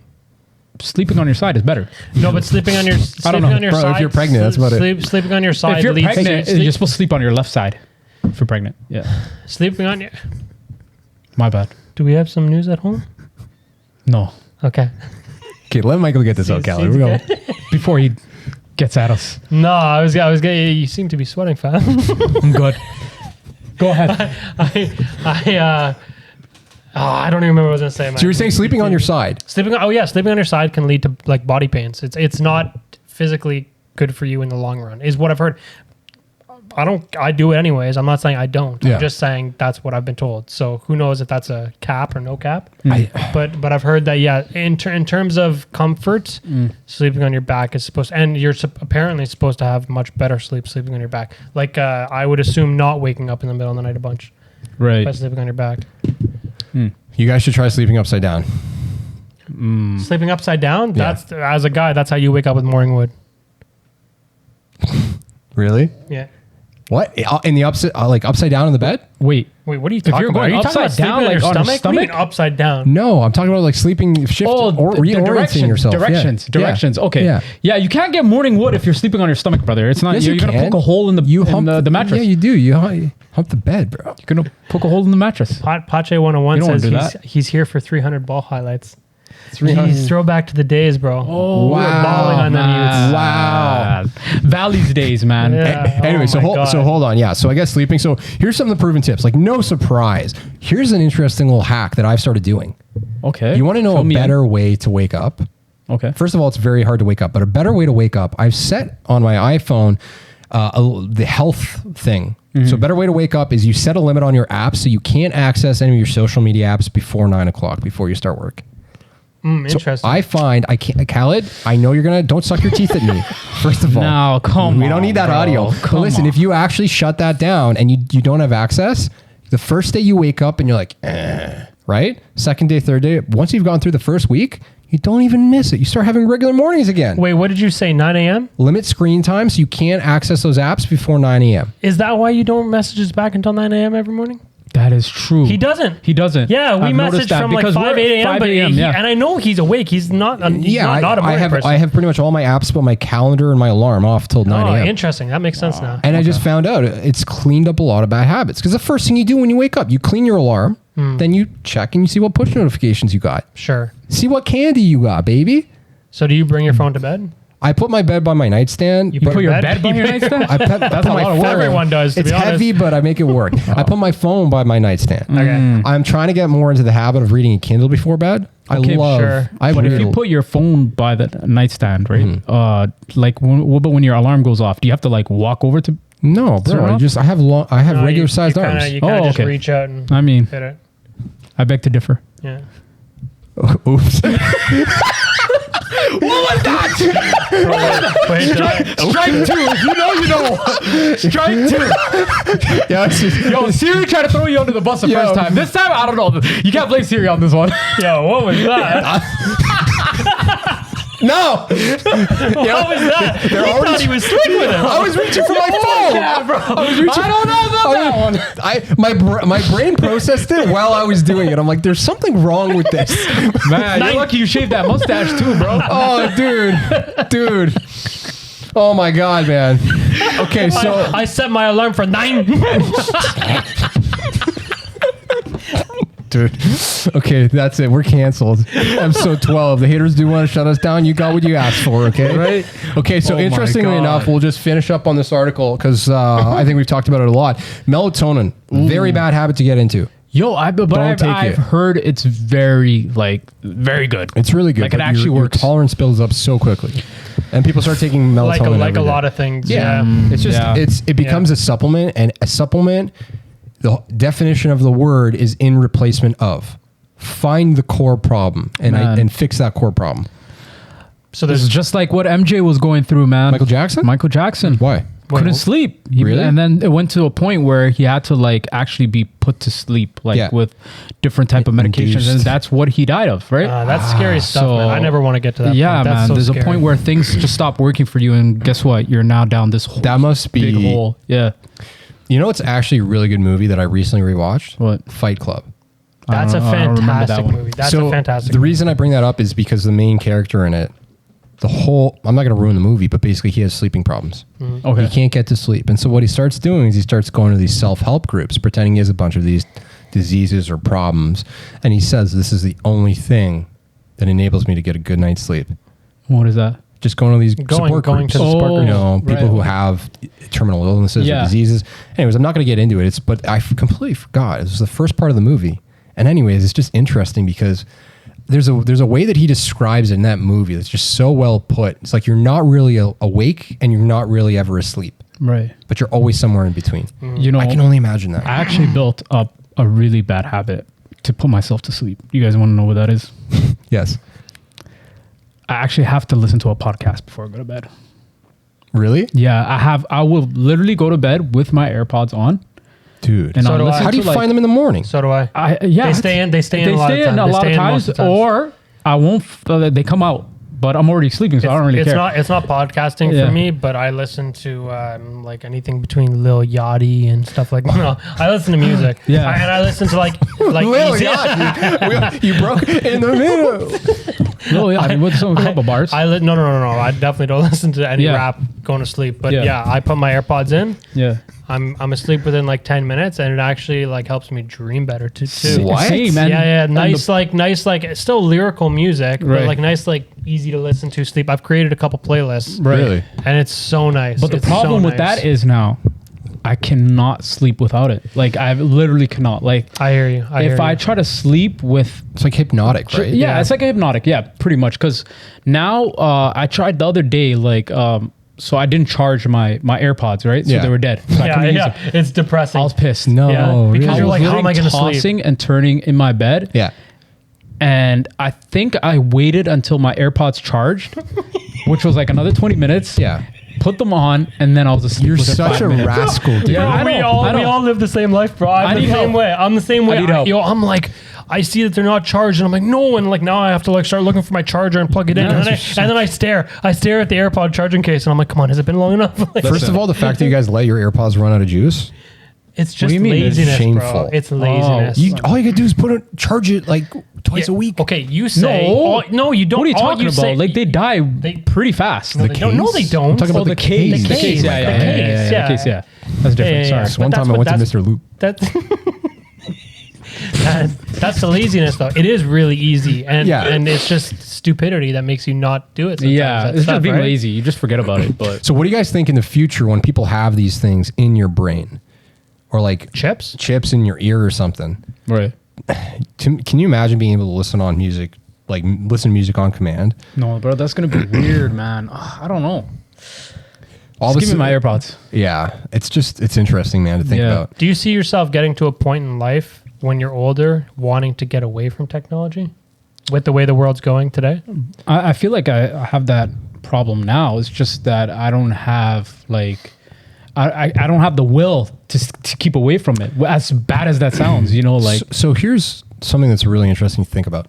sleeping on your side is better. No, but sleeping on your sleeping on your Bro, if side. you're pregnant, that's about it. Sleeping on your side. If you're leads pregnant, to you're supposed to sleep on your left side. If you're pregnant, yeah. sleeping on your. My bad. Do we have some news at home? No, Okay. Okay, let Michael get this out, Khalid. We're going. before he gets at us. No, I was getting. You seem to be sweating, fam. I'm good. Go ahead. I don't even remember what I was gonna say. Man. So you're saying sleeping on your side? Sleeping on your side can lead to like body pains. It's not physically good for you in the long run, is what I've heard. I do it anyways. I'm not saying I don't. Yeah. I'm just saying that's what I've been told. So who knows if that's a cap or no cap? Mm. But I've heard that in terms of comfort, sleeping on your back is supposed, and you're apparently supposed to have much better sleeping on your back. Like I would assume not waking up in the middle of the night a bunch by Right. sleeping on your back. You guys should try sleeping upside down. Sleeping upside down. Yeah. That's as a guy. That's how you wake up with morning wood. Really? Yeah. What? In the upside down in the bed? Wait. Wait, what are you you're talking about? going Are you talking about upside sleeping down, on like your on your stomach? What do you mean stomach? upside down? No, I'm talking about like sleeping, shift, or reorienting yourself. Directions. Yeah. Directions. Yeah. Okay. Yeah. Yeah, you can't get morning wood if you're sleeping on your stomach, brother. It's not. Yes, you're you gonna can. poke a hole in the the mattress. Yeah, you do. You hump the bed, bro. You're gonna poke a hole in the mattress. Pache 101 You don't says wanna do he's here for 300 ball highlights. 300. Jeez, throwback to the days, bro. Oh, we were balling on them youths. Wow. Valley's days, man. Yeah. Anyway, Oh my God. hold on. Yeah. So I guess sleeping. So here's some of the proven tips. Like, no surprise. Here's an interesting little hack that I've started doing. Okay. You want to know Fill a me in. better way to wake up? Okay. First of all, it's very hard to wake up, but a better way to wake up, I've set on my iPhone the health thing. So a better way to wake up is you set a limit on your apps so you can't access any of your social media apps before 9 o'clock, before you start work. So Interesting. I find I can't, Khalid, I know you're don't suck your teeth at me. First of all, No, come we don't on, need that bro. audio. But Come listen, on. if you actually shut that down and you don't have access, the first day you wake up and you're like, right? Second day, third day, once you've gone through the first week, you don't even miss it. You start having regular mornings again. Wait, what did you say? 9 a.m.? Limit screen time so you can't access those apps before 9 a.m. Is that why you don't message us back until 9 a.m. every morning? That is true. He doesn't. He doesn't. Yeah, we I've noticed message that from like because 5, we're 8 a.m. 5 But a.m., yeah. and I know he's awake. He's not a morning person. I have pretty much all my apps, but my calendar and my alarm off till 9 Oh, a.m. interesting. That makes sense now. And I just found out it's cleaned up a lot of bad habits. Because the first thing you do when you wake up, you clean your alarm, then you check and you see what push notifications you got. Sure. See what candy you got, baby. So do you bring your phone to bed? I put my bed by my nightstand. You Put your bed by your nightstand? That's my a lot of work. Everyone does, to It's be honest. heavy, but I make it work. I put my phone by my nightstand. Okay. I'm trying to get more into the habit of reading a Kindle before bed. Okay, sure. But if you put your phone by the nightstand, right? Like, what about when your alarm goes off? Do you have to like walk over to? no, bro, I have No, regular sized arms. You kind of just okay. reach out and I mean, hit it. I beg to differ. Yeah. Oops. Wait, Strike two. You know. Strike two. Yeah, it's just- Yo, Siri tried to throw you under the bus the Yo. first time. This time, I don't know. You can't blame Siri on this one. Yo, what was that? No. How was that? He thought he was sleeping with him. I was reaching for my phone. Yeah, bro. I don't know about that one. My brain processed it while I was doing it. I'm like, there's something wrong with this. Man, you're lucky you shaved that mustache too, bro. Oh, dude. Oh my God, man. Okay, so I set my alarm for 9. dude. Okay, that's it. We're canceled. Episode 12. The haters do want to shut us down. You got what you asked for, okay? Right? Okay, so Oh my interestingly God. enough, we'll just finish up on this article because I think we've talked about it a lot. Melatonin, very bad habit to get into. Yo, I've take it. heard it's very good. It's really good. Like, it but actually your works. tolerance builds up so quickly. And people start taking melatonin like a every day. lot of things. Yeah. It's just, Yeah. it becomes a supplement, and a supplement, the definition of the word is in replacement of. Find the core problem and fix that core problem. So This is there's just like what MJ was going through, man. Michael Jackson? Michael Jackson. Why? Couldn't sleep. Really? And then it went to a point where he had to like actually be put to sleep, like Yeah. with different type of medications, Induced. and that's what he died of, right? that's scary stuff, so- man. I never want to get to that Yeah, point. That's man. so There's scary. a point where things just stop working for you, and guess what? You're now down this whole That must big be. hole. Yeah. You know, it's actually a really good movie that I recently rewatched. What? Fight Club. That's a I don't remember that fantastic one. movie. That's So a fantastic The movie. reason I bring that up is because the main character in it, I'm not going to ruin the movie, but basically he has sleeping problems. Okay. He can't get to sleep. And so what he starts doing is he starts going to these self-help groups, pretending he has a bunch of these diseases or problems. And he says, this is the only thing that enables me to get a good night's sleep. What is that? Just going to these Going support to groups. the support Oh, groups. You know, people right. who have terminal illnesses Yeah. or diseases. Anyways, I'm not going to get into it. But I completely forgot. It was the first part of the movie. And anyways, it's just interesting because there's a way that he describes it in that movie that's just so well put. It's like you're not really awake and you're not really ever asleep, Right. but you're always somewhere in between. You know, I can only imagine that. I actually built up a really bad habit to put myself to sleep. You guys want to know what that is? Yes. I actually have to listen to a podcast before I go to bed. Really? Yeah, I will literally go to bed with my AirPods on. Dude. And So I'll do I. listen How do you to, like, find them in the morning? So do I. Yeah, They stay in. They stay in a lot of times. a They lot stay of in most times, of the times. or I won't. They come out, but I'm already sleeping, so I don't really it's care. It's not podcasting Yeah. for me, but I listen to like anything between Lil Yachty and stuff like. No, I listen to music. Yeah. And I listen to like Lil easy- Yachty. You broke it in the middle. Oh yeah, I mean, with some couple bars. No. I definitely don't listen to any Yeah. rap going to sleep. But Yeah. yeah, I put my AirPods in. Yeah. I'm asleep within like 10 minutes, and it actually like helps me dream better too. What? Same, man. Yeah, And nice, like it's still lyrical music, but Right. like nice, like easy to listen to sleep. I've created a couple playlists, Right. Really? and it's so nice. But the It's problem so with nice. that is now, I cannot sleep without it. Like I literally cannot. Like I hear you. if I try to sleep with It's like hypnotic, right? yeah, it's like a hypnotic. Yeah, pretty much. Because now I tried the other day, like, so I didn't charge my AirPods, right? So Yeah. they were dead. So I yeah, couldn't use yeah, them. it's depressing. I was pissed. No, Yeah, because really? you're like, how am I literally going to sleep? tossing and turning in my bed. Yeah. And I think I waited until my AirPods charged, which was like another 20 minutes. Yeah. Put them on, and then I was asleep. You're within such 5 a minutes. rascal, dude. Yeah, I we know, all I know. we all live the same life, bro. I'm I the need same help. way. I'm the same way. I need help. I'm like, I see that they're not charged, and I'm like, no, and like now I have to like start looking for my charger and plug it in, Yeah, and, that's then I stare at the AirPod charging case, and I'm like, come on, has it been long enough? Like, First of all, the fact that you guys let your AirPods run out of juice, it's do just you mean? It's laziness, shameful. bro. It's laziness. all you gotta do is charge it like twice a week. Okay, you say No. no, you don't. What are you all talking about? say- Like they die pretty fast. No, they don't. No, they don't. I'm talking about Oh, the case. case. The case. Yeah, The yeah, case, yeah. yeah. The case, yeah. That's different. Yeah, yeah, Sorry. One But time that's I went what- to Mr. Loop. That's the laziness, though. It is really easy, and Yeah. and it's just stupidity that makes you not do it. Sometimes. Yeah, That it's stuff, just being right? lazy. You just forget about it. But So what do you guys think in the future when people have these things in your brain or like Chips. chips in your ear or something? right. Can you imagine being able to listen on music, like listen to music on command? No, bro, that's gonna be weird, man. Ugh, I don't know. All Just of a give me my sudden- AirPods. Yeah, it's interesting, man, to think Yeah. about. Do you see yourself getting to a point in life when you're older, wanting to get away from technology, with the way the world's going today? I feel like I have that problem now. It's just that I don't have like I don't have the will to keep away from it. As bad as that sounds, you know, like So here's something that's really interesting to think about.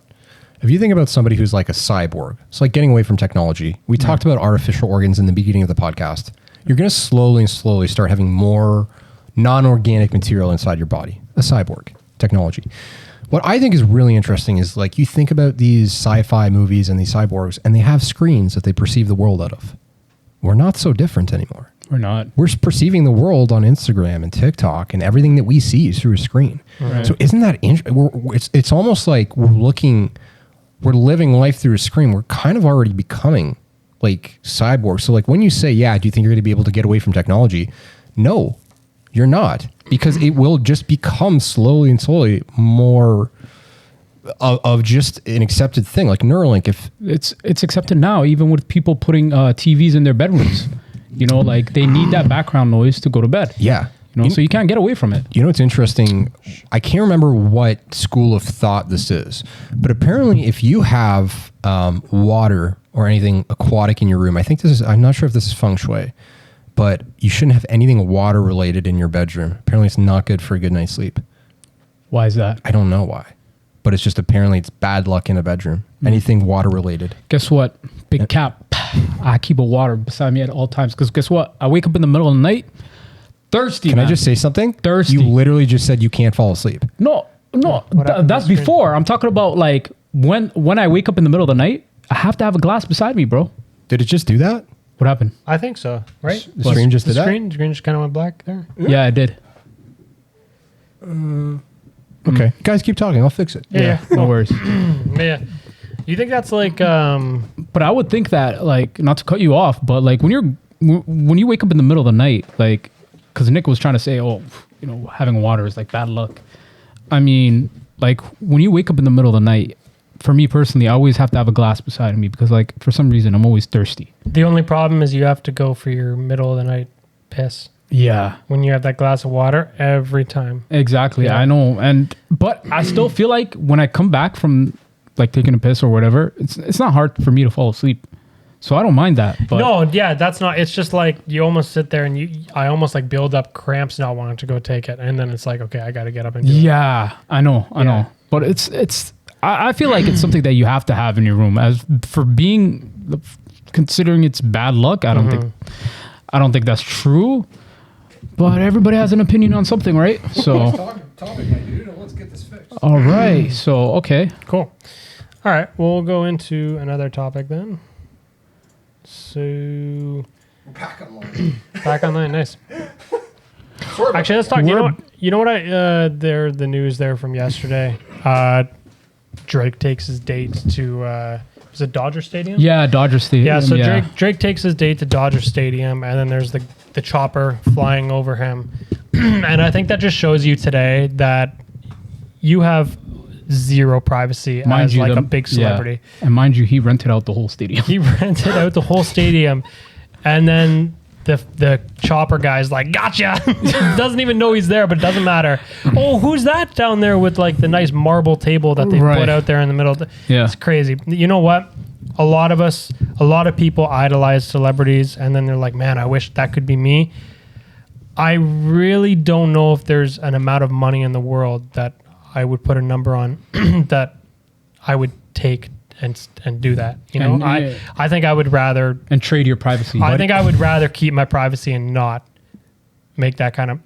If you think about somebody who's like a cyborg, it's like getting away from technology. We talked about artificial organs in the beginning of the podcast. You're going to slowly start having more non-organic material inside your body. A cyborg technology. What I think is really interesting is like you think about these sci-fi movies and these cyborgs, and they have screens that they perceive the world out of. We're not so different anymore. We're not. We're perceiving the world on Instagram and TikTok, and everything that we see is through a screen. Right. So isn't that interesting? It's almost like we're living life through a screen. We're kind of already becoming like cyborgs. So like when you say, yeah, do you think you're going to be able to get away from technology? No, you're not, because it will just become slowly more of just an accepted thing, like Neuralink. If It's accepted now, even with people putting TVs in their bedrooms. You know, like they need that background noise to go to bed. yeah, You know, so you can't get away from it. You know what's interesting? I can't remember what school of thought this is, but apparently if you have water or anything aquatic in your room, I'm not sure if this is feng shui, but you shouldn't have anything water related in your bedroom. Apparently it's not good for a good night's sleep. Why is that? I don't know why, but it's just apparently it's bad luck in a bedroom. Anything water related. Guess what? Big cap. I keep a water beside me at all times because guess what? I wake up in the middle of the night thirsty. Can man. I just say something? Thirsty. You literally just said you can't fall asleep. No. That's before. I'm talking about like when I wake up in the middle of the night, I have to have a glass beside me, bro. Did it just do that? What happened? I think so, right? The screen just did The that? screen just kind of went black there. Yeah, I did. Okay. Guys, keep talking. I'll fix it. Yeah. No worries. Yeah. You think that's like But I would think that, like, not to cut you off, but like when you wake up in the middle of the night, like, because Nick was trying to say, oh, you know, having water is like bad luck. I mean, like when you wake up in the middle of the night, for me personally, I always have to have a glass beside me because, like, for some reason, I'm always thirsty. the only problem is you have to go for your middle of the night piss Yeah, when you have that glass of water every time. exactly. Yeah. I know, but I still feel like when I come back from like taking a piss or whatever, it's not hard for me to fall asleep. So I don't mind that. But No, yeah, that's not. It's just like you almost sit there and I almost like build up cramps not wanting to go take it, and then it's like, okay, I got to get up and do it. yeah, I know, but I feel like it's something that you have to have in your room. As for considering it's bad luck, I don't think that's true. But everybody has an opinion on something, right? So Topic, my dude. Let's get this fixed. all right, so okay. Cool. All right, we'll go into another topic then. So We're back online. back online, nice. Actually, let's talk. You know what? The news there from yesterday. Drake takes his date to was it Dodger Stadium? Yeah, Dodger Stadium. Yeah. So Drake takes his date to Dodger Stadium, and then there's the chopper flying over him, and I think that just shows you today that you have zero privacy as like a big celebrity. Yeah. And mind you, he rented out the whole stadium. He rented out the whole stadium, and then the chopper guy's like, gotcha. Doesn't even know he's there, but it doesn't matter. Oh, who's that down there with like the nice marble table that they put out there in the middle? Yeah. It's crazy. You know what? A lot of people idolize celebrities, and then they're like, man, I wish that could be me. I really don't know if there's an amount of money in the world that I would put a number on that I would take and do that. You know, I think I would rather and trade your privacy. I think I would rather keep my privacy and not make that kind of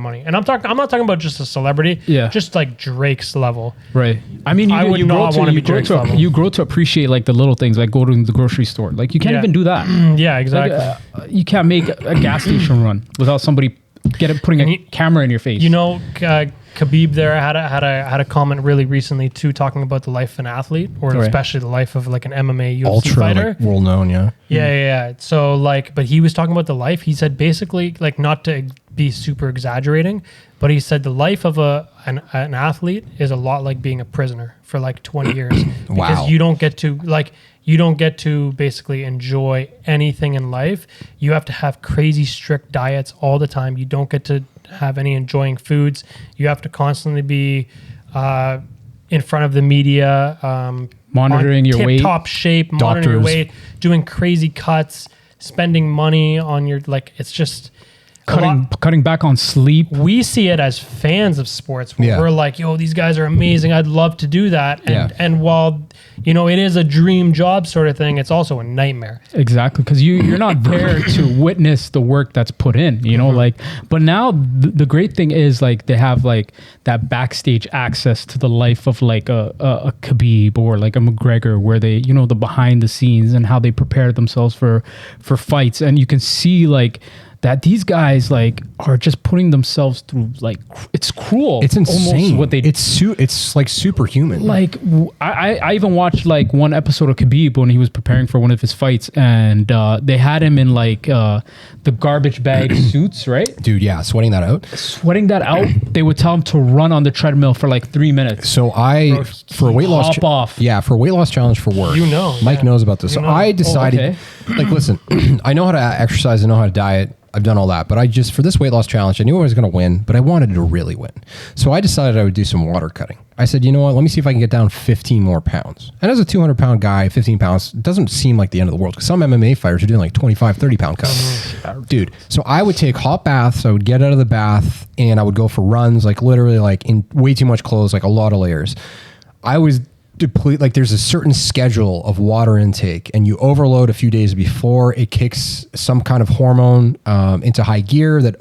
money. And I'm not talking about just a celebrity. Yeah. Just like Drake's level. Right. I mean, you grow to appreciate like the little things, like go to the grocery store. Like you can't even do that. Yeah, exactly. Like, you can't make a gas station run without somebody putting a camera in your face. You know, Khabib there had a comment really recently too, talking about the life of an athlete, or especially the life of like an MMA UFC fighter. Like, world known, yeah. Yeah. So like, but he was talking about the life. He said basically, like, not to be super exaggerating, but he said the life of an athlete is a lot like being a prisoner for like 20 years because you don't get to basically enjoy anything in life. You have to have crazy strict diets all the time. You don't get to have any enjoying foods. You have to constantly be in front of the media, monitoring your weight, top shape, monitoring your weight, doing crazy cuts, spending money on your, like, it's just, cutting back on sleep. We see it as fans of sports. Where Yeah. We're like, yo, these guys are amazing. I'd love to do that. And, Yeah. and while, it is a dream job sort of thing, it's also a nightmare. Exactly, because you're not there to witness the work that's put in, but now the great thing is like they have like that backstage access to the life of like a Khabib or like a McGregor, where they the behind the scenes and how they prepare themselves for fights, and you can see like that these guys like are just putting themselves through like it's cruel. It's insane almost what they do. It's like superhuman. Like I even watched like one episode of Khabib when he was preparing for one of his fights, and they had him in like the garbage bag suits, right? Dude, yeah, sweating that out. Sweating that out. They would tell him to run on the treadmill for like 3 minutes. So for a weight loss hop off. Yeah, for a weight loss challenge for work. Mike knows about this. So I decided like listen, I know how to exercise, I know how to diet. I've done all that, but for this weight loss challenge, I knew I was going to win, but I wanted to really win. So I decided I would do some water cutting. I said, you know what? Let me see if I can get down 15 more pounds. And as a 200-pound guy, 15 pounds doesn't seem like the end of the world, because some MMA fighters are doing like 25, 30-pound cuts. Dude, so I would take hot baths. I would get out of the bath, and I would go for runs, like literally like in way too much clothes, like a lot of layers. I was deplete, like there's a certain schedule of water intake, and you overload a few days before it kicks some kind of hormone into high gear that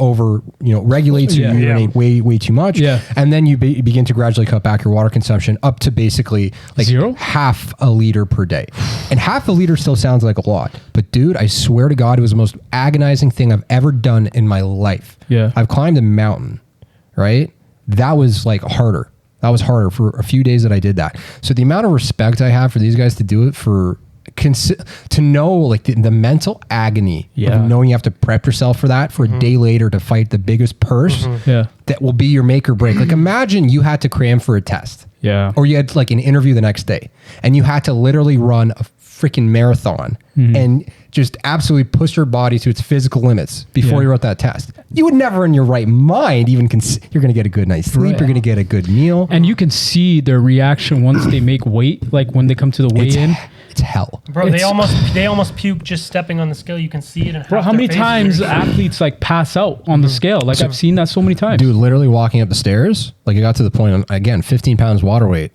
regulates you urinate way too much, and then you begin to gradually cut back your water consumption up to basically like zero, half a liter per day. And half a liter still sounds like a lot, but dude, I swear to God, it was the most agonizing thing I've ever done in my life. I've climbed a mountain, right? That was like harder. That was harder for a few days that I did that. So the amount of respect I have for these guys to do it, to know like the mental agony of knowing you have to prep yourself for that for a day later to fight the biggest purse that will be your make or break. Like imagine you had to cram for a test. Or you had like an interview the next day and you had to literally run a freaking marathon and just absolutely push your body to its physical limits before you wrote that test. You would never in your right mind even you're going to get a good night's sleep. You're going to get a good meal. And you can see their reaction once they make weight, like when they come to the weigh-in. It's hell. Bro, they almost puke just stepping on the scale. You can see it. Bro, how many times athletes like pass out on the scale? Like I've seen that so many times. Dude, literally walking up the stairs, like it got to the point, again, 15 pounds water weight.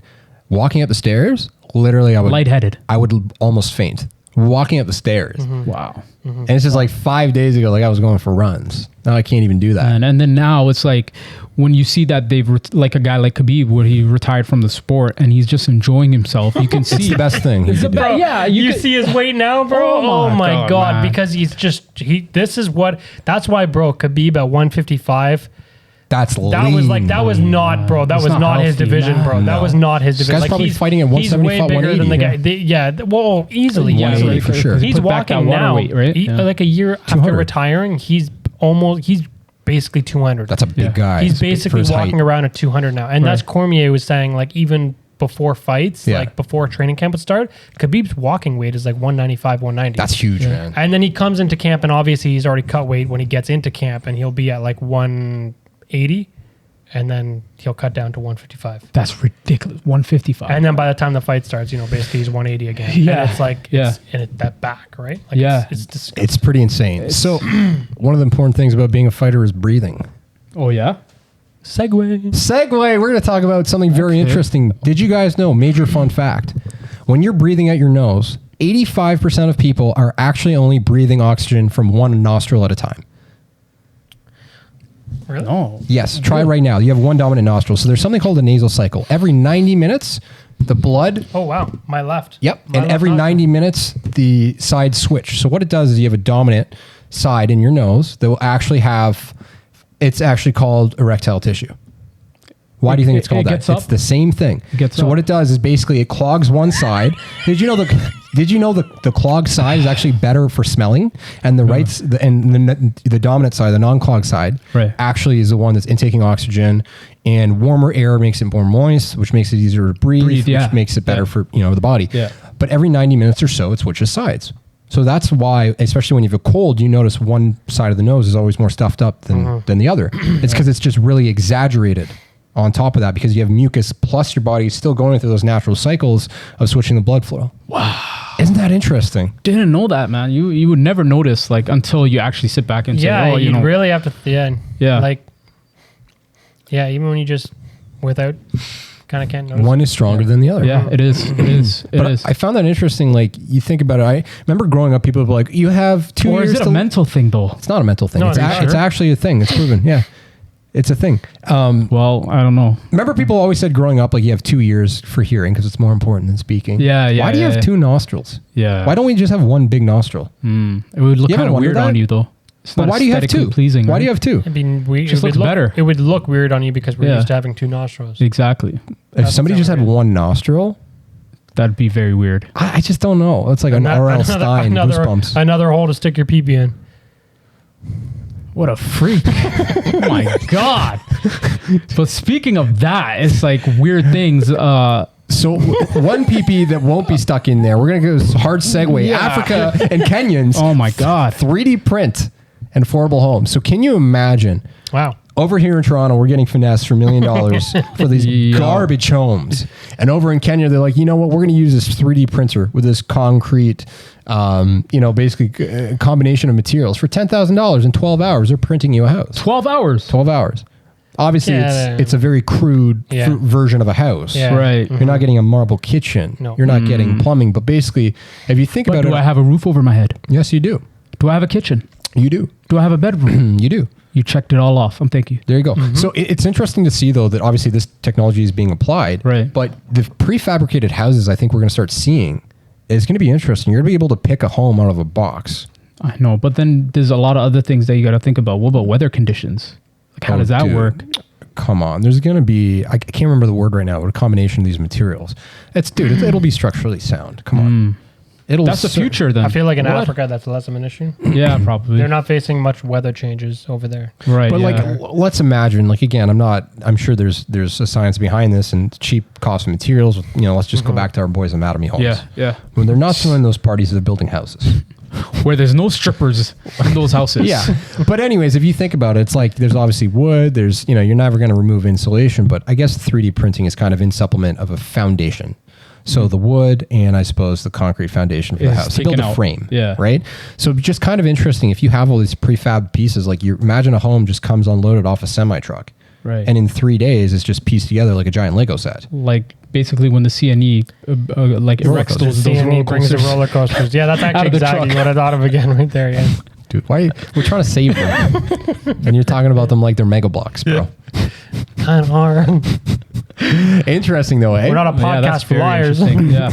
Walking up the stairs, literally lightheaded. I would almost faint. Walking up the stairs. Wow. And it's just like 5 days ago, like I was going for runs. Now I can't even do that. And then now it's like when you see that they've like a guy like Khabib, where he retired from the sport and he's just enjoying himself. You can see it's the best thing. You see his weight now, bro. Oh my God, man. because that's why, bro, Khabib at 155. That's lean. That was not, bro. That was not his division, bro. That was not his division. This guy's probably fighting at 175, he's way bigger than the guy. Well, easily. 180 for sure. He's walking now. Weight, right? Like a year after retiring, he's basically 200. That's a big guy. He's basically walking around at 200 now. And that's Cormier was saying, like, even before fights, like before training camp would start, Khabib's walking weight is like 195, 190. That's huge, man. And then he comes into camp, and obviously he's already cut weight when he gets into camp, and he'll be at like 180, and then he'll cut down to 155. That's ridiculous. 155. And then by the time the fight starts, basically he's 180 again. Yeah. And it's like, that back, right? Like It's disgusting. It's pretty insane. So one of the important things about being a fighter is breathing. Oh, yeah? Segue. We're going to talk about something very interesting. Did you guys know, major fun fact, when you're breathing out your nose, 85% of people are actually only breathing oxygen from one nostril at a time. Really? Oh. Yes, try right now. You have one dominant nostril. So there's something called a nasal cycle. Every 90 minutes, the blood... Oh, wow. My left. Yep. My and left every nostril. 90 minutes, the sides switch. So what it does is you have a dominant side in your nose that will actually have... It's actually called erectile tissue. Why do you think it's called that? It's the same thing. So what it does is basically it clogs one side. Did you know the clogged side is actually better for smelling, and the dominant side, the non-clogged side, actually is the one that's intaking oxygen, and warmer air makes it more moist, which makes it easier to breathe, which makes it better for the body. Yeah. But every 90 minutes or so, it switches sides. So that's why, especially when you have a cold, you notice one side of the nose is always more stuffed up than the other. It's because it's just really exaggerated on top of that, because you have mucus plus your body is still going through those natural cycles of switching the blood flow. Wow. Isn't that interesting. Didn't know that, man. You would never notice like until you actually sit back and say, oh, you know, really have to. Yeah. Like, even when you just without kind of can't notice. One is stronger than the other. Yeah, it is. It is. It But is. I found that interesting. Like, you think about it. I remember growing up, people would be like, you have 2 Or years. is it a mental thing though? It's not a mental thing. No, it's, are you it's sure? actually a thing. It's proven. Yeah. It's a thing. Well, I don't know. Remember, people always said growing up, like, you have 2 ears for hearing because it's more important than speaking. Yeah, yeah. Why do you yeah, have 2 nostrils? Yeah. Why don't we just have one big nostril? It would look You ever kind of wondered weird that? on you though. It's But not why do you have aesthetically 2? pleasing. Why right? do you have 2? It'd be weird. Just It would looks look better. It would look weird on you because we're Yeah. used to having 2 nostrils. Exactly. If somebody just had weird. one nostril, That'd be very weird. I just don't know. It's like an R.L. Stein goosebumps. Another hole to stick your pee in. What a freak. Oh my God. But speaking of that, it's like weird things. So one PP that won't be stuck in there. We're gonna go hard segue. Yeah. Africa and Kenyans. Oh my God. 3D print and affordable homes. So can you imagine? Wow. Over here in Toronto, we're getting finessed for $1 million for these Yeah. garbage homes. And over in Kenya, they're like, you know what? We're going to use this 3D printer with this concrete, basically a combination of materials for $10,000 in 12 hours. They're printing you a house. 12 hours. 12 hours. Obviously, Yeah, it's a very crude Yeah. version of a house. Yeah. Right. You're not getting a marble kitchen. No. You're not getting plumbing. But basically, if you think But about do it, I have a roof over my head? yes, you do. Do I have a kitchen? You do. Do I have a bedroom? You do. You checked it all off. Thank you. There you go. So it's interesting to see, though, that obviously this technology is being applied. Right. But the prefabricated houses I think we're going to start seeing is going to be interesting. You're going to be able to pick a home out of a box. I know, but then there's a lot of other things that you got to think about. What about weather conditions? Like, how Oh, does that dude. work? Come on. There's going to be, I can't remember the word right now, but a combination of these materials. It'll be structurally sound. Come on. That's the future then. I feel like in What? Africa, that's less of an issue. Yeah, probably. They're not facing much weather changes over there. right. But yeah. let's imagine, like, again, I'm sure there's a science behind this and cheap cost of materials. Let's just go back to our boys' anatomy homes. yeah. When they're not throwing those parties, they're building houses. Where there's no strippers in those houses. Yeah. But anyways, if you think about it, it's like there's obviously wood, there's, you're never going to remove insulation, but I guess 3D printing is kind of in supplement of a foundation. So the wood and I suppose the concrete foundation for the Is house to build taken a out. frame. Yeah. Right. So just kind of interesting if you have all these prefab pieces, like you imagine a home just comes unloaded off a semi truck. Right. And in 3 days, it's just pieced together like a giant Lego set. Like basically when the CNE like Roller erects coasters. those CNE roller brings the coasters. roller coasters. Yeah, that's Out actually of the exactly truck. what I thought of again right there. Yeah. Dude, why we're trying to save them. And you're talking about them like they're mega blocks, bro. Kind of hard. Interesting though, eh? We're not a Yeah, that's podcast for very liars. interesting. Yeah.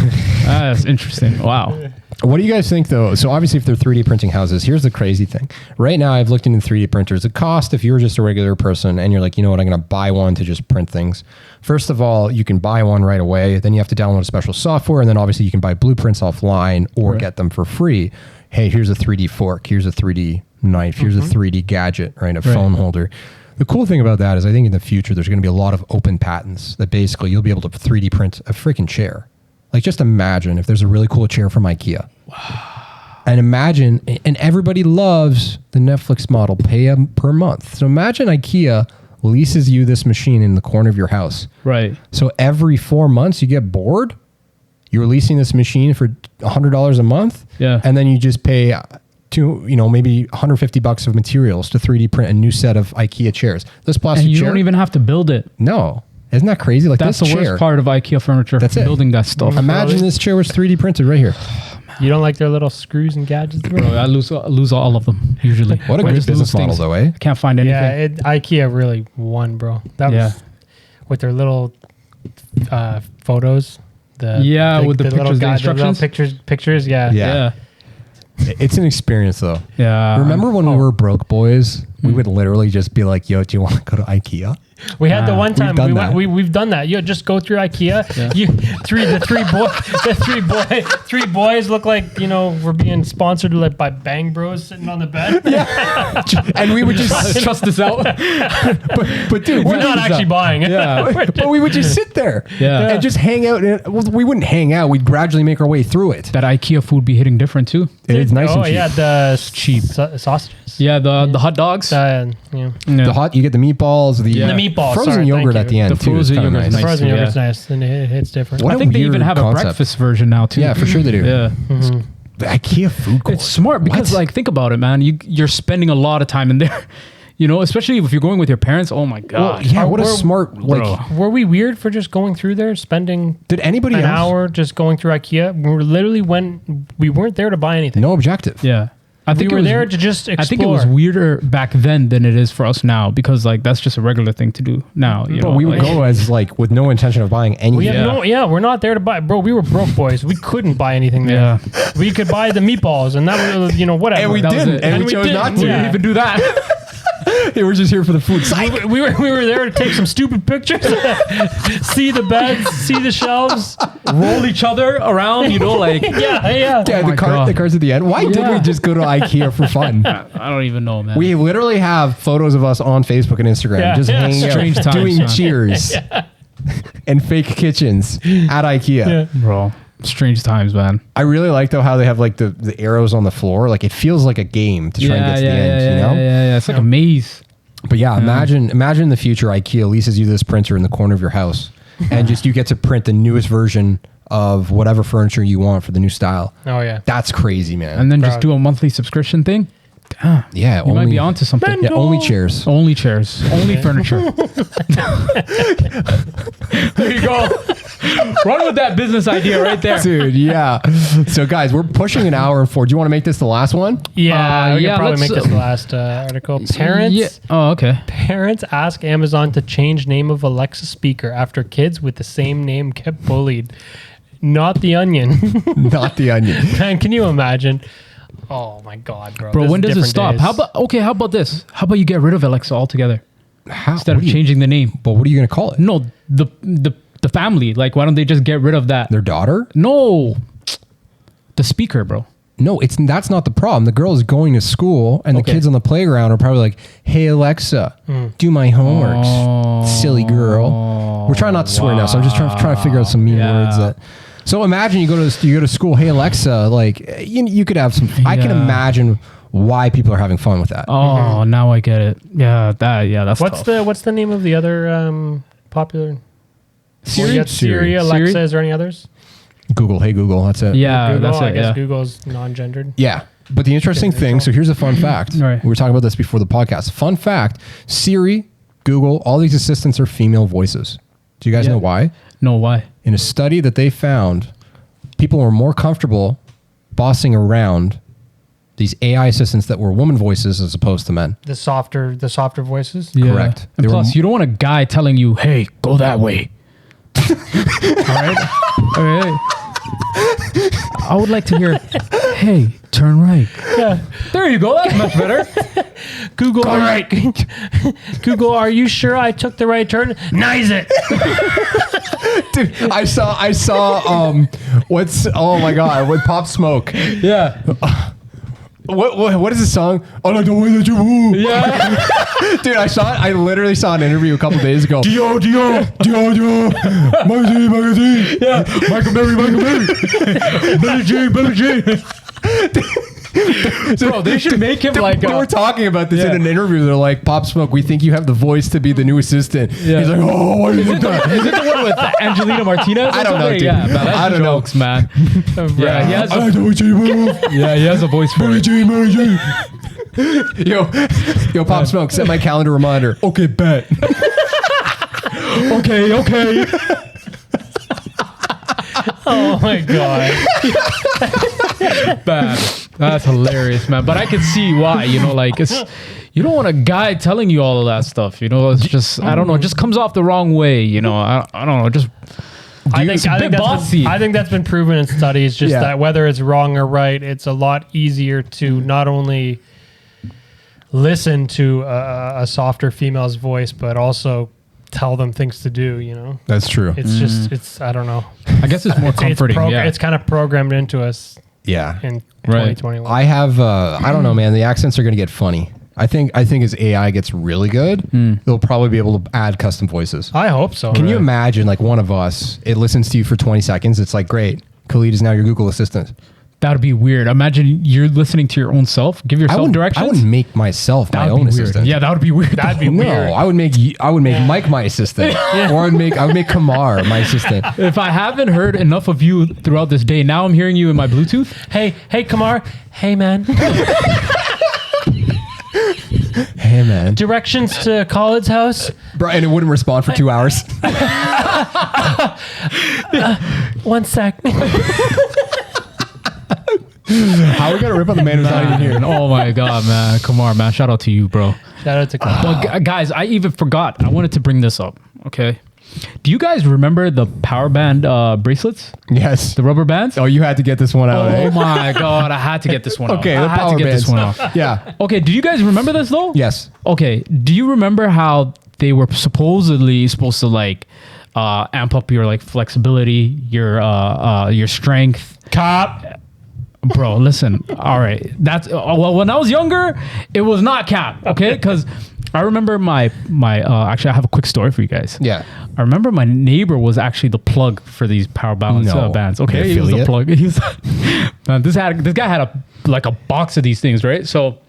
That's interesting. Wow. What do you guys think though? So obviously if they're 3D printing houses, here's the crazy thing. Right now I've looked into 3D printers. The cost, if you're just a regular person and you're like, you know what, I'm going to buy one to just print things. First of all, you can buy one right away. Then you have to download a special software. And then obviously you can buy blueprints offline or Right. get them for free. Hey, here's a 3D fork. Here's a 3D knife. Here's a 3D gadget, right? A phone holder. The cool thing about that is I think in the future, there's going to be a lot of open patents that basically you'll be able to 3D print a freaking chair. Like just imagine if there's a really cool chair from Ikea. And imagine, and everybody loves the Netflix model, pay them per month. So imagine IKEA leases you this machine in the corner of your house. Right. So every 4 months you get bored, you're leasing this machine for $100 a month. Yeah. And then you just pay maybe $150 of materials to 3D print a new set of IKEA chairs. This plastic And you chair. don't even have to build it. No. Isn't that crazy? Like That's this the chair. worst part of IKEA furniture. That's it. Building that stuff. Imagine this chair was 3D printed right here. You don't like their little screws and gadgets, bro? Bro, I lose all of them usually. What a I great just business lose model things. though, eh? I can't find anything. Yeah, IKEA really won, bro. That Yeah. was with their little photos. Yeah, with the little pictures, the guide, little instructions. pictures. Yeah. Yeah. Yeah. It's an experience though. Yeah. Remember when we were broke boys? We would literally just be like, yo, do you want to go to IKEA? We had the one time done that. we've done that. You just go through IKEA. Yeah. Three boys look like we're being sponsored like by Bang Bros sitting on the bed. And we would just, trust this out. but dude, We're not actually buying it. Yeah. but we would just sit there Yeah. and just hang out. Well, we wouldn't hang out. We'd gradually make our way through it. That IKEA food be hitting different too. It's nice and cheap. Yeah, the cheap. sausages. Yeah, the hot dogs. thanks. Yeah. The hot, you get the meatballs, the meatballs, frozen sorry, yogurt thank at the you. end The too. frozen It's kinda yogurt's nice. nice. Frozen Yeah. yogurt's nice, and it hits different. What I a think they even weird have a concept. breakfast version now too. Yeah, for sure they do. Yeah. The IKEA food court. It's smart because What? like think about it, man. You're spending a lot of time in there. You know, especially if you're going with your parents. Oh my god. yeah, what a We're- smart like. Bro. Were we weird for just going through there, spending Did anybody an else? hour just going through IKEA? We weren't there to buy anything. No objective. Yeah. I think we it were was, there to just explore. I think it was weirder back then than it is for us now because like that's just a regular thing to do now. You But know, we would like- go as like with no intention of buying anything. We have Yeah. we're not there to buy, bro. We were broke boys. We couldn't buy anything there. Yeah. We could buy the meatballs, and that was, whatever. And we That was didn't, it. and, And we we chose didn't. not to. We Yeah. didn't even do that. Hey, we're just here for the food. Psych. we were there to take some stupid pictures, see the beds, see the shelves. Roll each other around, you know, like Yeah. Yeah, my the God. cards at the end. Why did we Yeah. just go to IKEA for fun? I don't even know, man. We literally have photos of us on Facebook and Instagram Yeah, just yeah. hanging out, Strange times, doing man. cheers and fake kitchens at IKEA. Yeah. Bro, strange times, man. I really like though how they have like the arrows on the floor. Like it feels like a game to try and get to the end, you know? yeah. It's like a maze. But yeah, imagine the future IKEA leases you this printer in the corner of your house and just you get to print the newest version of whatever furniture you want for the new style. Oh yeah. That's crazy, man. And then just Proud. do a monthly subscription thing. yeah, You might be onto something. yeah, only chairs. Only chairs. Only furniture. There you go. Run with that business idea right there. Dude, yeah. So guys, we're pushing an hour and 4. Do you want to make this the last one? Yeah, we yeah, can probably let's, make this the last article. Parents Yeah. Oh, okay. Parents ask Amazon to change name of Alexa speaker after kids with the same name get bullied. Not the Onion. Not the Onion. Man, can you imagine? Oh my God, bro. Bro, This when is does it different stop? days. How about this? How about you get rid of Alexa altogether How? instead What of do you- changing the name? But what are you going to call it? No, the family. Like, why don't they just get rid of that? Their daughter? No, the speaker, bro. No, that's not the problem. The girl is going to school, and Okay. the kids on the playground are probably like, "Hey Alexa, do my homeworks, silly girl." We're trying not to swear now, so I'm just trying to figure out some mean Yeah. words. So imagine you go to school. Hey Alexa, like you could have some. I can Yeah. imagine why people are having fun with that. Oh, now I get it. Yeah, that's What's tough. the name of the other popular? Siri? Well, you got Siri, Alexa. Siri? Is there any others? Google. Hey Google. That's it. Yeah, Google. that's I it. guess Yeah. Google's non-gendered. Yeah. But the interesting thing, so here's a fun fact. Right. We were talking about this before the podcast. Fun fact, Siri, Google, all these assistants are female voices. Do you guys Yeah. know why? No, why? In a study that they found, people were more comfortable bossing around these AI assistants that were woman voices as opposed to men. The softer voices. Yeah. Correct. And They were plus, you don't want a guy telling you, "Hey, go that way." All right. All right. I would like to hear, "Hey, turn right." Yeah. There you go. That's much better. Google. All right. Google. Are you sure I took the right turn? Nice it. Dude, I saw oh my God, with Pop Smoke. Yeah. What is the song? I like the way that you move. Yeah. Dude, I literally saw an interview a couple days ago. Dio. Magazine. Yeah. Michael Berry. Billy J. Bro, they should make him like they were talking about this in an interview. They're like, Pop Smoke, we think you have the voice to be the new assistant. Yeah. He's like, oh, why do you think that? Is it the one with Angelina Martinez? I don't know, dude. Yeah, man, that's I don't know. jokes, man. Yeah, he has I like the way you move. he has a voice for it. Mary J. Yo, Pop Smoke, set my calendar reminder. Okay, bet. Okay. Oh my God. Bad. That's hilarious, man. But I can see why. You know, like you don't want a guy telling you all of that stuff. You know, it's just I don't know. It just comes off the wrong way. You know, I don't know. Just I think that's been proven in studies. Just Yeah. that whether it's wrong or right, it's a lot easier to not only listen to a softer female's voice, but also tell them things to do. You know, That's true. it's just I don't know. I guess it's more comforting. It's kind of programmed into us Yeah. in Right. 2021. I have, I don't know, man. The accents are going to get funny. I think as AI gets really good, they'll probably be able to add custom voices. I hope so. Can you imagine, like one of us, it listens to you for 20 seconds. It's like, great. Khalid is now your Google Assistant. That'd be weird. Imagine you're listening to your own self. Give yourself directions. I wouldn't make myself my own assistant. Yeah, that would be weird. That'd be weird. No, I would make Mike my assistant, or I would make Kamar my assistant. If I haven't heard enough of you throughout this day, now I'm hearing you in my Bluetooth. Hey, Kamar. Hey, man. Hey, man. Directions to Khalid's house. Bro, and it wouldn't respond for 2 hours. 1 sec. How are we gonna rip on the man who's not even here? Oh my god, man. Kamar, man. Shout out to you, bro. Shout out to Kamar. But guys, I even forgot. I wanted to bring this up. Okay. Do you guys remember the Power Band bracelets? Yes. The rubber bands? Oh, you had to get this one out. Oh my god, I had to get this one out. Okay, I the had power to get bands. this one out. Yeah. Okay, do you guys remember this though? Yes. Okay, do you remember how they were supposedly supposed to like amp up your like flexibility, your strength? Cop. Bro, listen. All right, that's well. When I was younger, it was not cap. Okay, because I remember my actually, I have a quick story for you guys. Yeah. I remember my neighbor was actually the plug for these power balance bands. Okay, he was the plug. He was man, this guy had a box of these things, right? So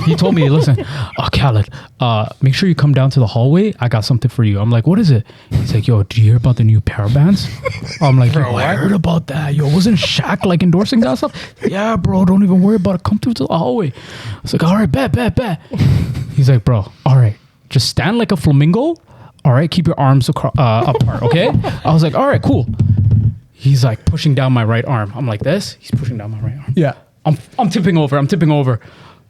he told me, listen, Khalid, make sure you come down to the hallway. I got something for you. I'm like, what is it? He's like, yo, did you hear about the new power bands? I'm like, yo, I heard about that. Yo, wasn't Shaq like endorsing that stuff? Yeah, bro, don't even worry about it. Come through to the hallway. I was like, all right, bet. He's like, bro, all right, just stand like a flamingo. All right, keep your arms apart, okay? I was like, all right, cool. He's like pushing down my right arm. I'm like this. He's pushing down my right arm. Yeah. I'm tipping over.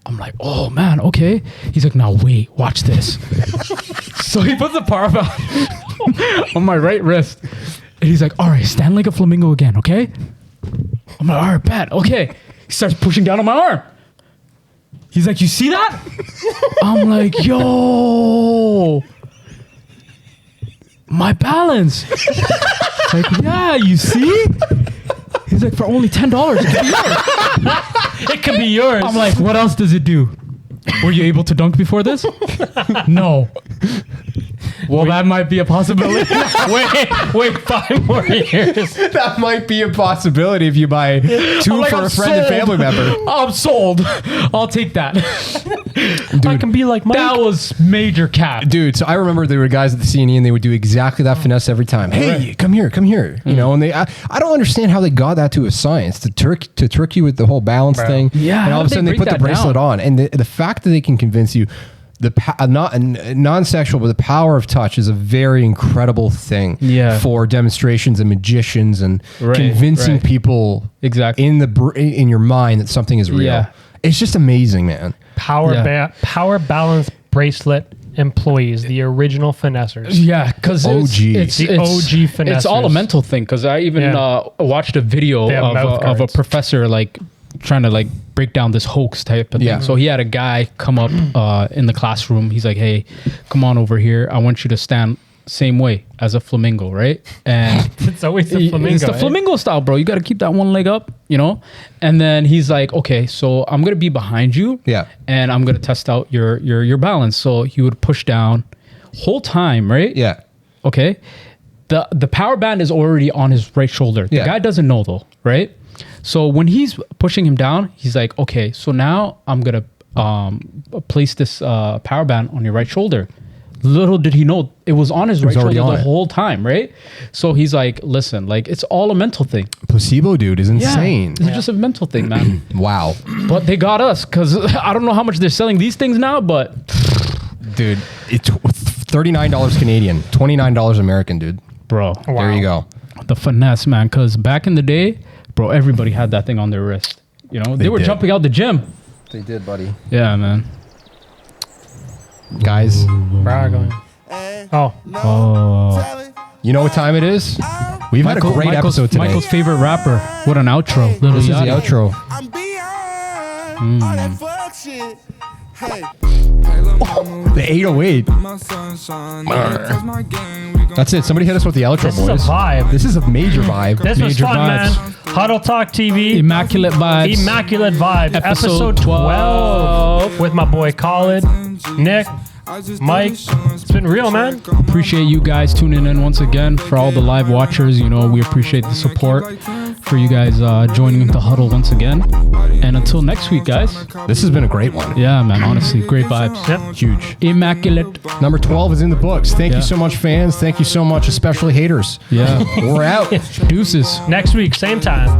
I'm like, oh man, okay. He's like, now wait, watch this. So he puts the power band on my right wrist. And he's like, all right, stand like a flamingo again, okay? I'm like, all right, bet, okay. He starts pushing down on my arm. He's like, you see that? I'm like, yo, my balance. Like, yeah, you see? He's like, for only $10, it could be yours. It could be yours. I'm like, what else does it do? Were you able to dunk before this? No. Well, that might be a possibility. wait 5 more years. That might be a possibility if you buy 2 like, for I'm a friend and sold. family member. I'm sold. I'll take that. I can be like Mike. That was major cap. Dude, so I remember there were guys at the CNE and they would do exactly that finesse every time. Hey, come here. You know, and I don't understand how they got that to a science to trick you with the whole balance thing. Yeah, and all how of a did sudden they they put break the that bracelet down? on, and the fact that they can convince you. Not non-sexual, but the power of touch is a very incredible thing for demonstrations and magicians and convincing people exactly in your mind that something is real. Yeah. It's just amazing, man. Power balance bracelet employees, the original finessers. Yeah, because OG. It's the OG finessers. It's all a mental thing. Because I even watched a video of a professor like trying to like break down this hoax type of thing. So he had a guy come up in the classroom. He's like, hey, come on over here. I want you to stand same way as a flamingo, right? And it's always the flamingo. It's the flamingo style, bro. You got to keep that one leg up, you know? And then he's like, okay, so I'm going to be behind you. Yeah. And I'm going to test out your balance. So he would push down whole time, right? Yeah. Okay. The power band is already on his right shoulder. The guy doesn't know though, right? So when he's pushing him down, he's like, okay, so now I'm going to place this power band on your right shoulder. Little did he know it was on his right shoulder the whole time, right? So he's like, listen, like it's all a mental thing. Placebo dude is insane. It's just a mental thing, man. Wow. But they got us because I don't know how much they're selling these things now, but dude, it's $39 Canadian, $29 American, dude. Bro, there you go. The finesse, man. Because back in the day, bro, everybody had that thing on their wrist. You know, they were jumping out the gym. They did, buddy. Yeah, man. Guys. Oh. You know what time it is? We've had a great episode today. Michael's favorite rapper. What an outro. This is the outro. The 808. That's it. Somebody hit us with the outro, boys. This is a vibe. This is a major vibe. This was fun, man. HuddleTalk TV. Immaculate vibes. Immaculate vibes. Episode 12. With my boy Khalid, Nick, Mike. It's been real, man. Appreciate you guys tuning in once again. For all the live watchers, you know, we appreciate the support. for you guys joining the huddle once again. And until next week, guys. This has been a great one. Yeah, man. Honestly, great vibes. Yep. Huge. Immaculate. Number 12 is in the books. Thank you so much, fans. Thank you so much, especially haters. Yeah. We're out. Deuces. Next week, same time.